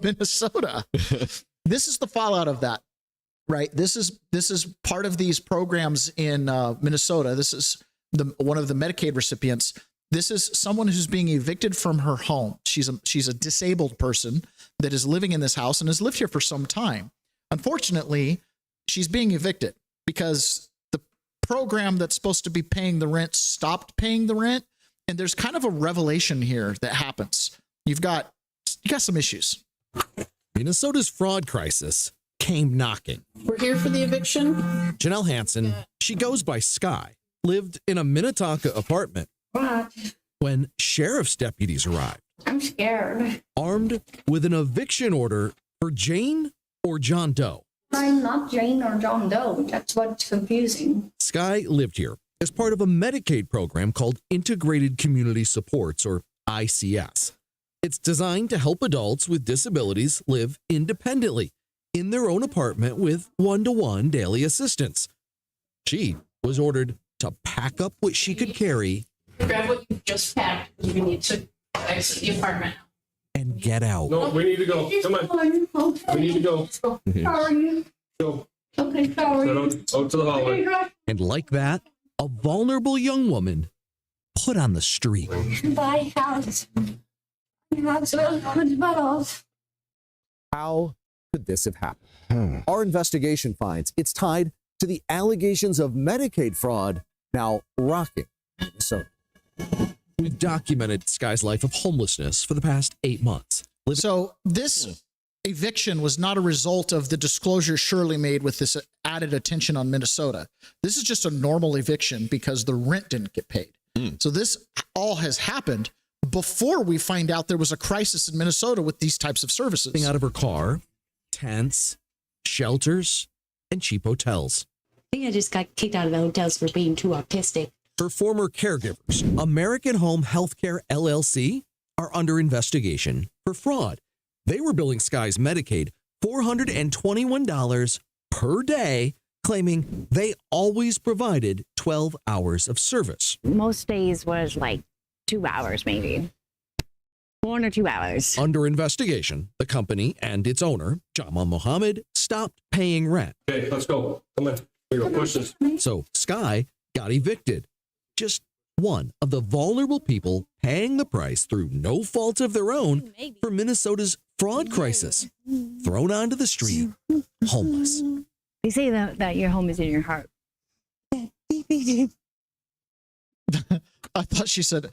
Minnesota. This is the fallout of that, right? This is part of these programs in Minnesota. This is one of the Medicaid recipients. This is someone who's being evicted from her home. She's a disabled person that is living in this house and has lived here for some time. Unfortunately, she's being evicted because the program that's supposed to be paying the rent stopped paying the rent. And there's kind of a revelation here that happens. You got some issues. Minnesota's fraud crisis came knocking. We're here for the eviction. Janelle Hansen, she goes by Sky, lived in a Minnetonka apartment when sheriff's deputies arrived. I'm scared. Armed with an eviction order for Jane or John Doe. I'm not Jane or John Doe. That's what's confusing. Sky lived here as part of a Medicaid program called Integrated Community Supports, or ICS. It's designed to help adults with disabilities live independently in their own apartment with one-to-one daily assistance. She was ordered to pack up what she could carry. Grab what you just packed. You need to exit the apartment. And get out. No, we need to go. Come on. Okay. We need to go. How are you? Go. Okay, how are you? Out to the hallway. And like that, a vulnerable young woman put on the street. Buy house. How could this have happened? Our investigation finds it's tied to the allegations of Medicaid fraud now rocking Minnesota. We've documented Sky's life of homelessness for the past 8 months. So this eviction was not a result of the disclosure Shirley made with this added attention on Minnesota. This is just a normal eviction because the rent didn't get paid. So this all has happened before we find out there was a crisis in Minnesota with these types of services. Out of her car, tents, shelters, and cheap hotels. I think I just got kicked out of the hotels for being too autistic. For former caregivers, American Home Healthcare LLC are under investigation for fraud. They were billing Sky's Medicaid $421 per day, claiming they always provided 12 hours of service. Most days was like 2 hours, maybe 1 or 2 hours. Under investigation, the company and its owner, Jama Mohammed, stopped paying rent. Okay, let's go. Come on. We will push this. So Sky got evicted. Just one of the vulnerable people paying the price through no fault of their own for Minnesota's fraud crisis. Thrown onto the street, homeless. They say that your home is in your heart. I thought she said,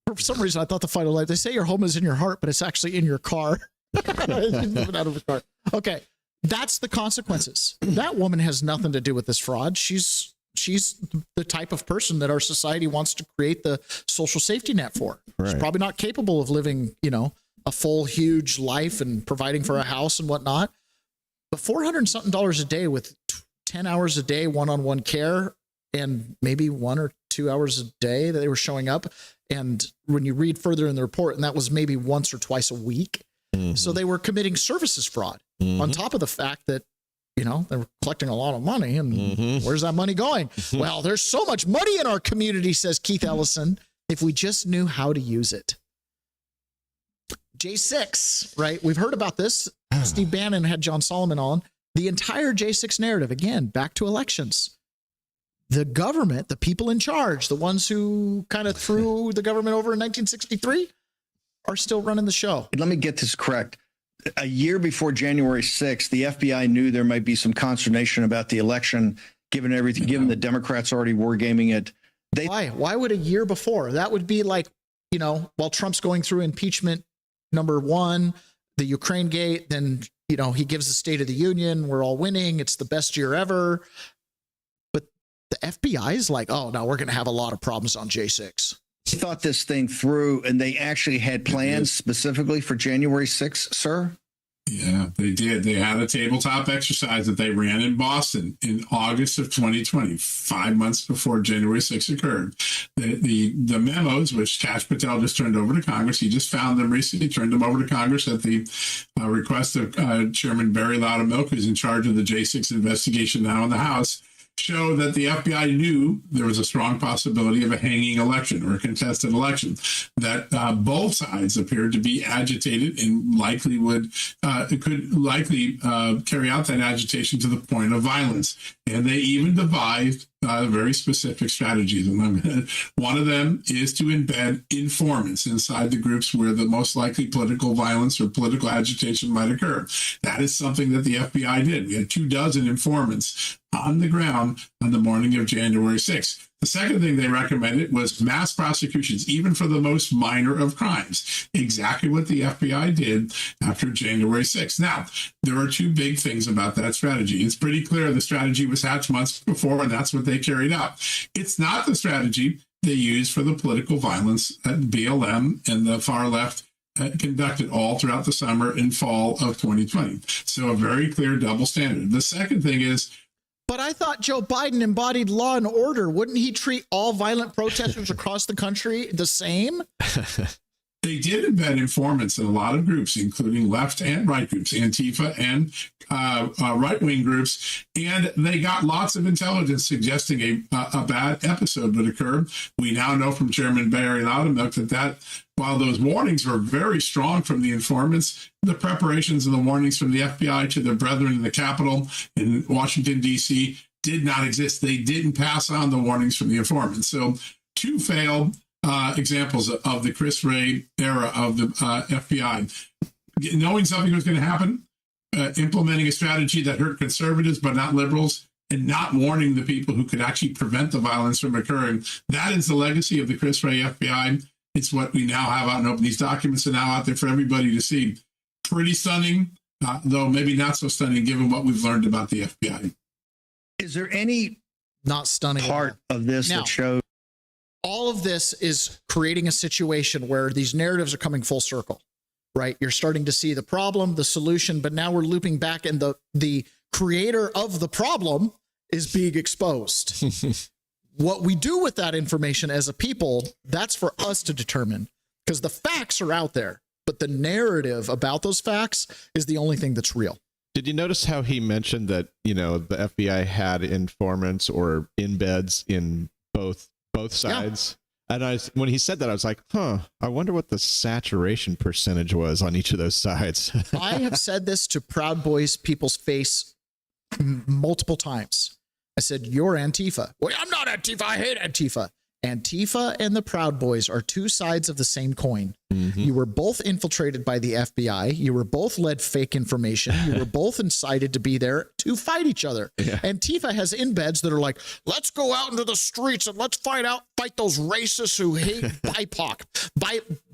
for some reason, I thought the final line, they say your home is in your heart, but it's actually in your car. She's moving out of her car. Okay, that's the consequences. That woman has nothing to do with this fraud. She's the type of person that our society wants to create the social safety net for. Right. She's probably not capable of living, a full, huge life and providing for a house and whatnot. But $400 and something a day with 10 hours a day, one-on-one care, and maybe 1 or 2 hours a day that they were showing up. And when you read further in the report, and that was maybe once or twice a week. So they were committing services fraud on top of the fact that, they were collecting a lot of money, and where's that money going? Well, there's so much money in our community, says Keith Ellison, if we just knew how to use it. J6, right? We've heard about this. Steve Bannon had John Solomon on. The entire J6 narrative, again, back to elections. The government, the people in charge, the ones who kind of threw the government over in 1963, are still running the show. Let me get this correct. A year before January 6th, the FBI knew there might be some consternation about the election, given the Democrats already wargaming it. Why would a year before? That would be like, while Trump's going through impeachment number 1, the Ukraine gate, then, he gives the State of the Union. We're all winning. It's the best year ever. But the FBI is like, oh, no, we're going to have a lot of problems on J6. They thought this thing through, and they actually had plans specifically for January 6th, sir? Yeah, they did. They had a tabletop exercise that they ran in Boston in August of 2020, 5 months before January 6th occurred. The memos, which Kash Patel just turned over to Congress, he just found them recently, turned them over to Congress at the request of Chairman Barry Loudermilk, who's in charge of the J6 investigation now in the House, show that the FBI knew there was a strong possibility of a hanging election or a contested election, that both sides appeared to be agitated and could likely carry out that agitation to the point of violence. And they even devised very specific strategies. And one of them is to embed informants inside the groups where the most likely political violence or political agitation might occur. That is something that the FBI did. We had 24 informants on the ground on the morning of January 6th. The second thing they recommended was mass prosecutions, even for the most minor of crimes. Exactly what the FBI did after January 6th. Now, there are two big things about that strategy. It's pretty clear the strategy was hatched months before, and that's what they carried out. It's not the strategy they used for the political violence that BLM and the far left conducted all throughout the summer and fall of 2020. So a very clear double standard. The second thing is, but I thought Joe Biden embodied law and order. Wouldn't he treat all violent protesters across the country the same? They did embed informants in a lot of groups, including left and right groups, Antifa and right-wing groups, and they got lots of intelligence suggesting a bad episode would occur. We now know from Chairman Barry Loudermilk that while those warnings were very strong from the informants, the preparations and the warnings from the FBI to their brethren in the Capitol in Washington, D.C. did not exist. They didn't pass on the warnings from the informants. So two failed examples of the Chris Wray era of the FBI. Knowing something was going to happen, implementing a strategy that hurt conservatives but not liberals, and not warning the people who could actually prevent the violence from occurring. That is the legacy of the Chris Wray FBI. It's what we now have out in open. These documents are now out there for everybody to see. Pretty stunning. though maybe not so stunning given what we've learned about the FBI. Is there any not stunning part of this now, that shows? All of this is creating a situation where these narratives are coming full circle, right? You're starting to see the problem, the solution, but now we're looping back, and the creator of the problem is being exposed. What we do with that information as a people, that's for us to determine, because the facts are out there, but the narrative about those facts is the only thing that's real. Did you notice how he mentioned that, the FBI had informants or embeds in both sides? Yeah. And when he said that, I was like, I wonder what the saturation percentage was on each of those sides. I have said this to Proud Boys people's face multiple times. I said, you're Antifa. Well, I'm not Antifa. I hate Antifa. Antifa and the Proud Boys are two sides of the same coin. Mm-hmm. You were both infiltrated by the FBI. You were both led fake information. You were both incited to be there to fight each other. Yeah. Antifa has embeds that are like, let's go out into the streets and let's fight those racists who hate BIPOC,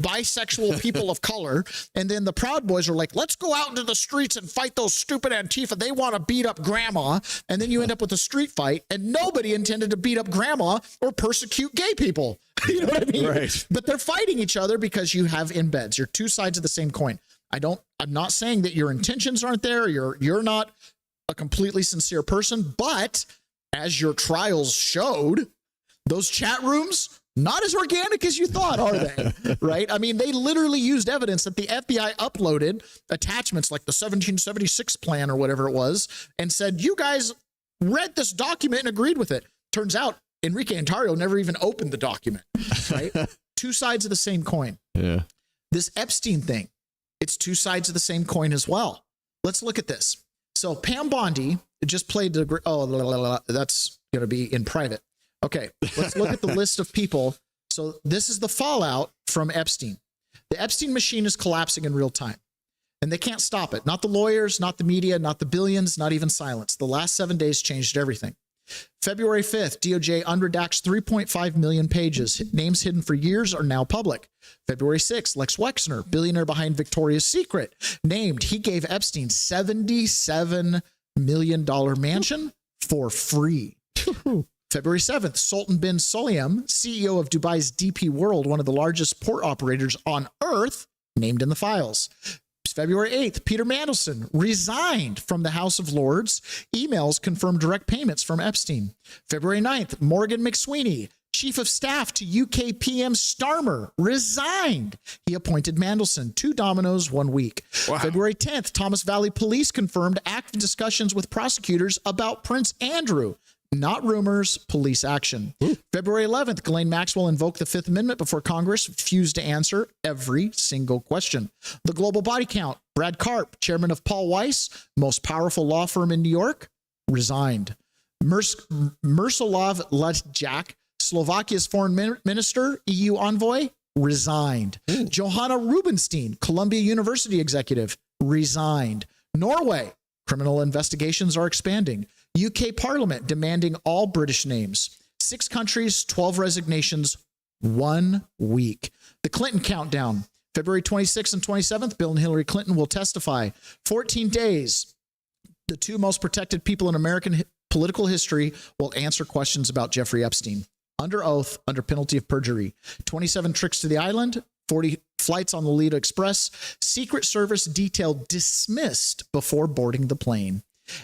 bisexual people of color. And then the Proud Boys are like, let's go out into the streets and fight those stupid Antifa. They want to beat up grandma. And then you end up with a street fight, and nobody intended to beat up grandma or persecute gay people. You know what I mean? Right. But they're fighting each other because you have embeds. You're two sides of the same coin. I'm not saying that your intentions aren't there. You're not a completely sincere person, but as your trials showed, those chat rooms, not as organic as you thought, are they? Right? I mean, they literally used evidence that the FBI uploaded attachments like the 1776 plan or whatever it was, and said, you guys read this document and agreed with it. Turns out Enrique Ontario never even opened the document, right? Two sides of the same coin. Yeah. This Epstein thing, it's two sides of the same coin as well. Let's look at this. So Pam Bondi just played that's going to be in private. Okay, let's look at the list of people. So this is the fallout from Epstein. The Epstein machine is collapsing in real time, and they can't stop it. Not the lawyers, not the media, not the billions, not even silence. The last 7 days changed everything. February 5th, DOJ unredacts 3.5 million pages. Names hidden for years are now public. February 6th, Lex Wexner, billionaire behind Victoria's Secret, named he gave Epstein $77 million mansion for free. February 7th, Sultan bin Sulayem, CEO of Dubai's DP World, one of the largest port operators on earth, named in the files. February 8th, Peter Mandelson resigned from the House of Lords. Emails confirm direct payments from Epstein. February 9th, Morgan McSweeney, Chief of Staff to UK PM Starmer, resigned. He appointed Mandelson. 2 dominoes, 1 week. Wow. February 10th, Thomas Valley Police confirmed active discussions with prosecutors about Prince Andrew. Not rumors, police action. Ooh. February 11th, Ghislaine Maxwell invoked the Fifth Amendment before Congress refused to answer every single question. The global body count, Brad Karp, chairman of Paul Weiss, most powerful law firm in New York, resigned. Miroslav Lajcak, Slovakia's foreign minister, EU envoy, resigned. Johanna Rubinstein, Columbia University executive, resigned. Norway, criminal investigations are expanding. UK Parliament demanding all British names. 6 countries, 12 resignations, 1 week. The Clinton countdown. February 26th and 27th, Bill and Hillary Clinton will testify. 14 days. The 2 most protected people in American political history will answer questions about Jeffrey Epstein. Under oath, under penalty of perjury. 27 trips to the island. 40 flights on the Lolita Express. Secret Service detail dismissed before boarding the plane.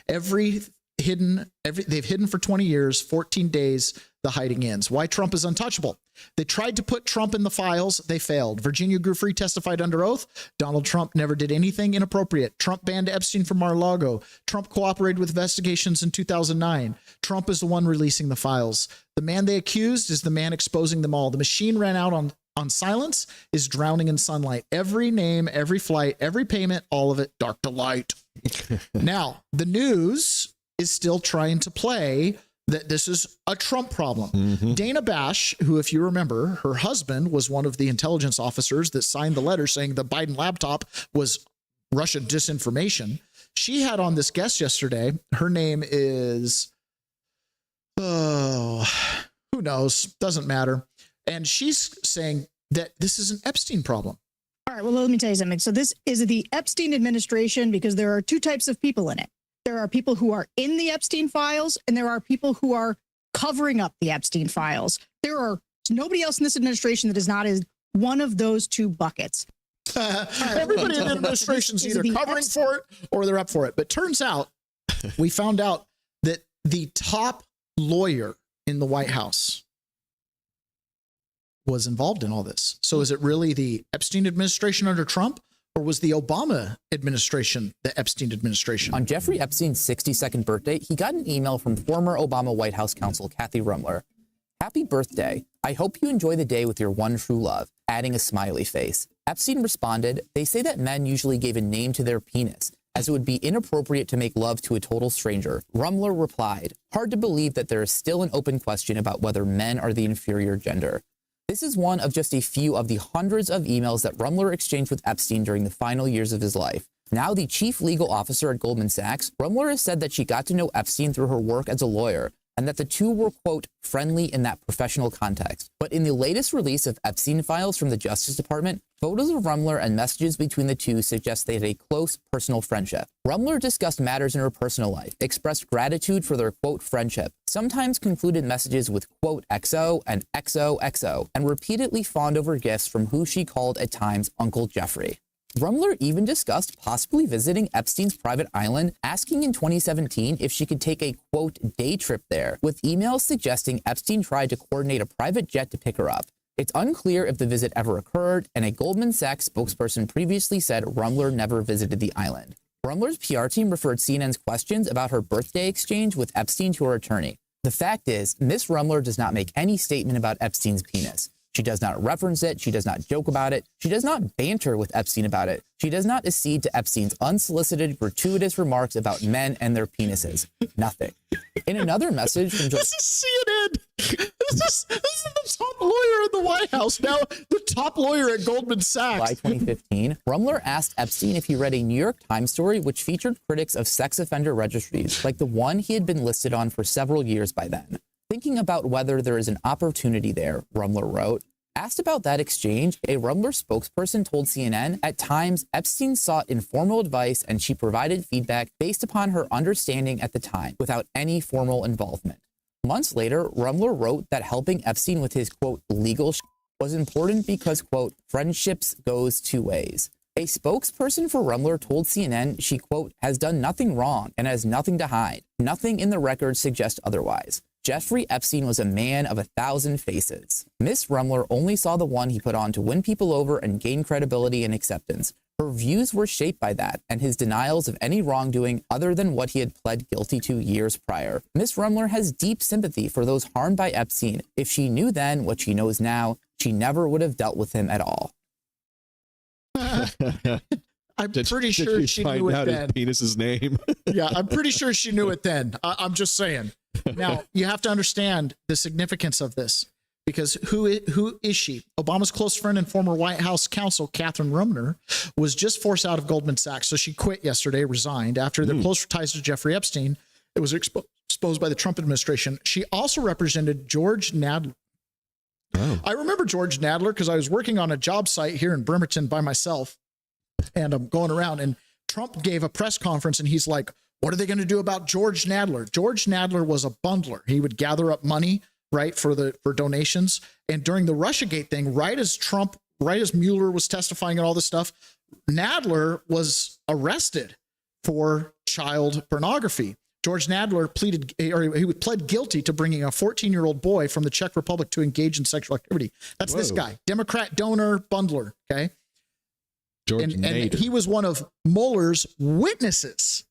They've hidden for 20 years, 14 days, the hiding ends. Why Trump is untouchable. They tried to put Trump in the files. They failed. Virginia Giuffre testified under oath. Donald Trump never did anything inappropriate. Trump banned Epstein from Mar-a-Lago. Trump cooperated with investigations in 2009. Trump is the one releasing the files. The man they accused is the man exposing them all. The machine ran out on silence, is drowning in sunlight. Every name, every flight, every payment, all of it, dark to light. Now, the news is still trying to play that this is a Trump problem. Mm-hmm. Dana Bash, who, if you remember, her husband was one of the intelligence officers that signed the letter saying the Biden laptop was Russian disinformation. She had on this guest yesterday. Her name is, who knows? Doesn't matter. And she's saying that this is an Epstein problem. All right, well, let me tell you something. So this is the Epstein administration because there are two types of people in it. There are people who are in the Epstein files, and there are people who are covering up the Epstein files. There are nobody else in this administration that is not in one of those two buckets. Everybody in the administration is either covering for it or they're up for it. But turns out, we found out that the top lawyer in the White House was involved in all this. So is it really the Epstein administration under Trump, or was the Obama administration the Epstein administration? On Jeffrey Epstein's 62nd birthday, he got an email from former Obama White House counsel Kathy Rumler. "Happy birthday. I hope you enjoy the day with your one true love," adding a smiley face. Epstein responded, "They say that men usually gave a name to their penis, as it would be inappropriate to make love to a total stranger." Rumler replied, "Hard to believe that there is still an open question about whether men are the inferior gender." This is one of just a few of the hundreds of emails that Rumler exchanged with Epstein during the final years of his life. Now the chief legal officer at Goldman Sachs, Rumler has said that she got to know Epstein through her work as a lawyer, and that the two were, quote, friendly in that professional context. But in the latest release of Epstein files from the Justice Department, photos of Rumler and messages between the two suggest they had a close personal friendship. Rumler discussed matters in her personal life, expressed gratitude for their, quote, friendship, sometimes concluded messages with, quote, XO and XOXO, and repeatedly fawned over gifts from who she called at times Uncle Jeffrey. Rumler even discussed possibly visiting Epstein's private island, asking in 2017 if she could take a, quote, day trip there, with emails suggesting Epstein tried to coordinate a private jet to pick her up. It's unclear if the visit ever occurred, and a Goldman Sachs spokesperson previously said Rumler never visited the island. Rumler's PR team referred CNN's questions about her birthday exchange with Epstein to her attorney. The fact is, Miss Rumler does not make any statement about Epstein's penis. She does not reference it. She does not joke about it. She does not banter with Epstein about it. She does not accede to Epstein's unsolicited, gratuitous remarks about men and their penises. Nothing. In another message from This is CNN. This is the top lawyer in the White House. Now, the top lawyer at Goldman Sachs. July 2015, Rumler asked Epstein if he read a New York Times story which featured critics of sex offender registries, like the one he had been listed on for several years by then. Thinking about whether there is an opportunity there, Rumler wrote. Asked about that exchange, a Rumler spokesperson told CNN, at times, Epstein sought informal advice and she provided feedback based upon her understanding at the time, without any formal involvement. Months later, Rumler wrote that helping Epstein with his, quote, legal was important because, quote, friendships goes two ways. A spokesperson for Rumler told CNN she, quote, has done nothing wrong and has nothing to hide. Nothing in the records suggests otherwise. Jeffrey Epstein was a man of 1,000 faces. Miss Rumler only saw the one he put on to win people over and gain credibility and acceptance. Her views were shaped by that and his denials of any wrongdoing other than what he had pled guilty to years prior. Miss Rumler has deep sympathy for those harmed by Epstein. If she knew then what she knows now, she never would have dealt with him at all. I'm pretty sure she knew it then. His penis's name. Yeah, I'm pretty sure she knew it then. I'm just saying. Now, you have to understand the significance of this, because who is she? Obama's close friend and former White House counsel, Catherine Rumner, was just forced out of Goldman Sachs. So she quit yesterday, resigned after their close ties to Jeffrey Epstein. It was exposed by the Trump administration. She also represented George Nadler. Oh. I remember George Nadler because I was working on a job site here in Bremerton by myself, and I'm going around, and Trump gave a press conference, and he's like, what are they going to do about George Nadler? George Nadler was a bundler. He would gather up money, right, for donations. And during the Russiagate thing, right as Mueller was testifying and all this stuff, Nadler was arrested for child pornography. George Nadler pled guilty to bringing a 14-year-old boy from the Czech Republic to engage in sexual activity. That's This guy, Democrat donor bundler. Okay. And he was one of Mueller's witnesses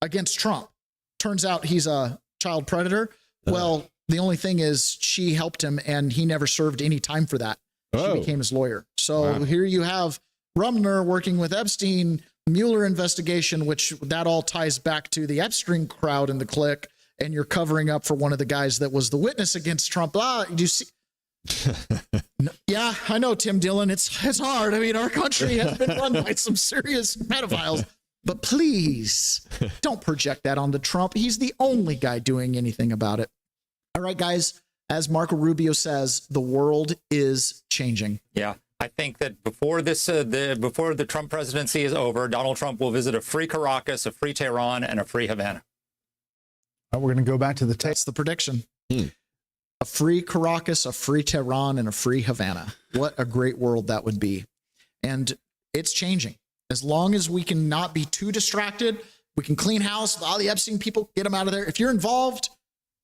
against Trump. Turns out he's a child predator. Well, the only thing is she helped him and he never served any time for that. She became his lawyer. So here you have Rumner working with Epstein, Mueller investigation, which that all ties back to the Epstein crowd and the clique. And you're covering up for one of the guys that was the witness against Trump. Do you see? Yeah, I know, Tim Dillon. It's hard. I mean, our country has been run by some serious pedophiles. But please don't project that onto Trump. He's the only guy doing anything about it. All right, guys, as Marco Rubio says, the world is changing. Yeah. I think that before the Trump presidency is over, Donald Trump will visit a free Caracas, a free Tehran, and a free Havana. We're going to go back to the tape. That's the prediction. A free Caracas, a free Tehran, and a free Havana. What a great world that would be. And it's changing. As long as we can not be too distracted, we can clean house with all the Epstein people, get them out of there. If you're involved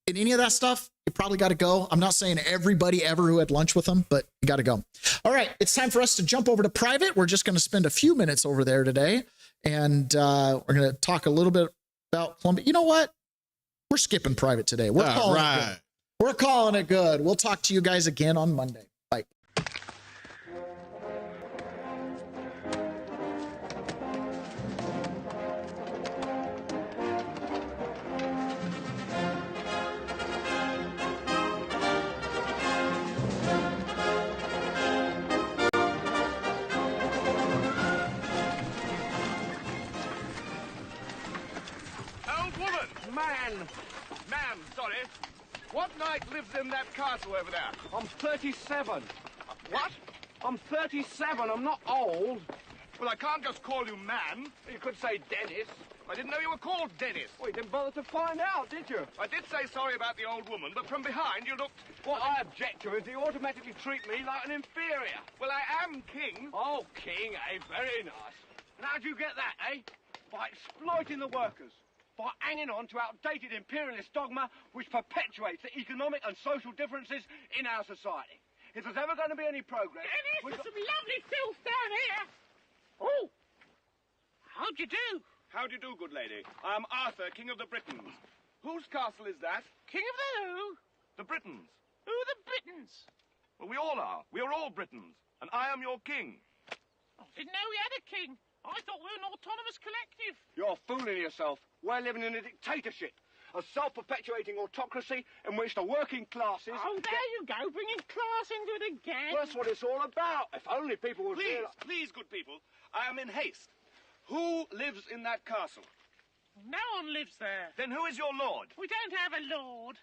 in any of that stuff, you probably got to go. I'm not saying everybody ever who had lunch with them, but you got to go. All right, it's time for us to jump over to private. We're just going to spend a few minutes over there today, and we're going to talk a little bit about Columbia. You know what? We're skipping private today. We're calling it good. We're calling it good. We'll talk to you guys again on Monday. Bye. Ma'am, sorry. What knight lives in that castle over there? I'm 37. What? I'm 37. I'm not old. Well, I can't just call you ma'am. You could say Dennis. I didn't know you were called Dennis. Well, you didn't bother to find out, did you? I did say sorry about the old woman, but from behind you looked... What I object to is you automatically treat me like an inferior. Well, I am king. Oh, king, eh? Very nice. And how'd you get that, eh? By exploiting the workers. By hanging on to outdated imperialist dogma which perpetuates the economic and social differences in our society. If there's ever going to be any progress... Dennis, there's some lovely filth down here. Oh, how'd you do? How do you do, good lady? I am Arthur, King of the Britons. Whose castle is that? King of the who? The Britons. Who are the Britons? Well, we all are. We are all Britons. And I am your king. I didn't know we had a king. I thought we were an autonomous collective. You're fooling yourself. We're living in a dictatorship. A self-perpetuating autocracy in which the working classes... Oh, there you go, bringing class into it again. Well, that's what it's all about. If only people would... Please, good people. I am in haste. Who lives in that castle? No one lives there. Then who is your lord? We don't have a lord.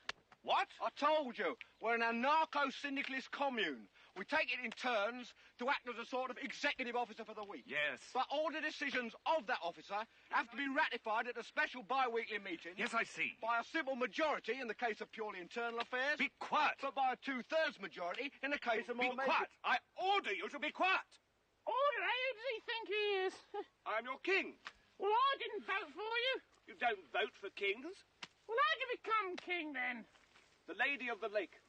What? I told you. We're an anarcho-syndicalist commune. We take it in turns to act as a sort of executive officer for the week. Yes. But all the decisions of that officer have to be ratified at a special bi-weekly meeting. Yes, I see. By a simple majority in the case of purely internal affairs. Be quiet. But by a 2/3 majority in the case of more major... Be quiet. I order you to be quiet. Order? Who does he think he is? I'm your king. Well, I didn't vote for you. You don't vote for kings? Well, how'd you become king, then? The Lady of the Lake.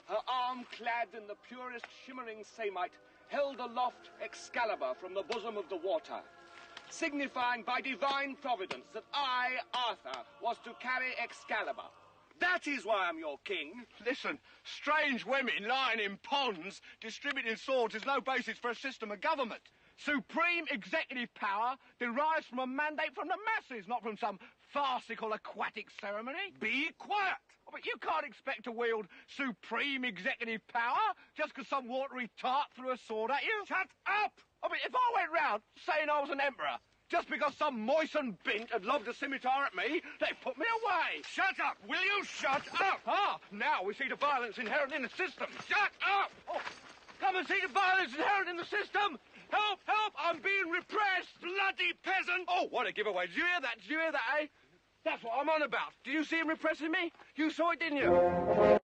Her arm clad in the purest shimmering samite held aloft Excalibur from the bosom of the water, signifying by divine providence that I, Arthur, was to carry Excalibur. That is why I'm your king. Listen, strange women lying in ponds distributing swords is no basis for a system of government. Supreme executive power derives from a mandate from the masses, not from some farcical aquatic ceremony. Be quiet. But you can't expect to wield supreme executive power just because some watery tart threw a sword at you. Shut up! I mean, if I went round saying I was an emperor just because some moistened bint had lobbed a scimitar at me, they'd put me away. Shut up! Will you shut up? Ah, now we see the violence inherent in the system. Shut up! Oh, come and see the violence inherent in the system. Help, help, I'm being repressed. Bloody peasant. Oh, what a giveaway. Did you hear that? Did you hear that, eh? That's what I'm on about. Did you see him repressing me? You saw it, didn't you?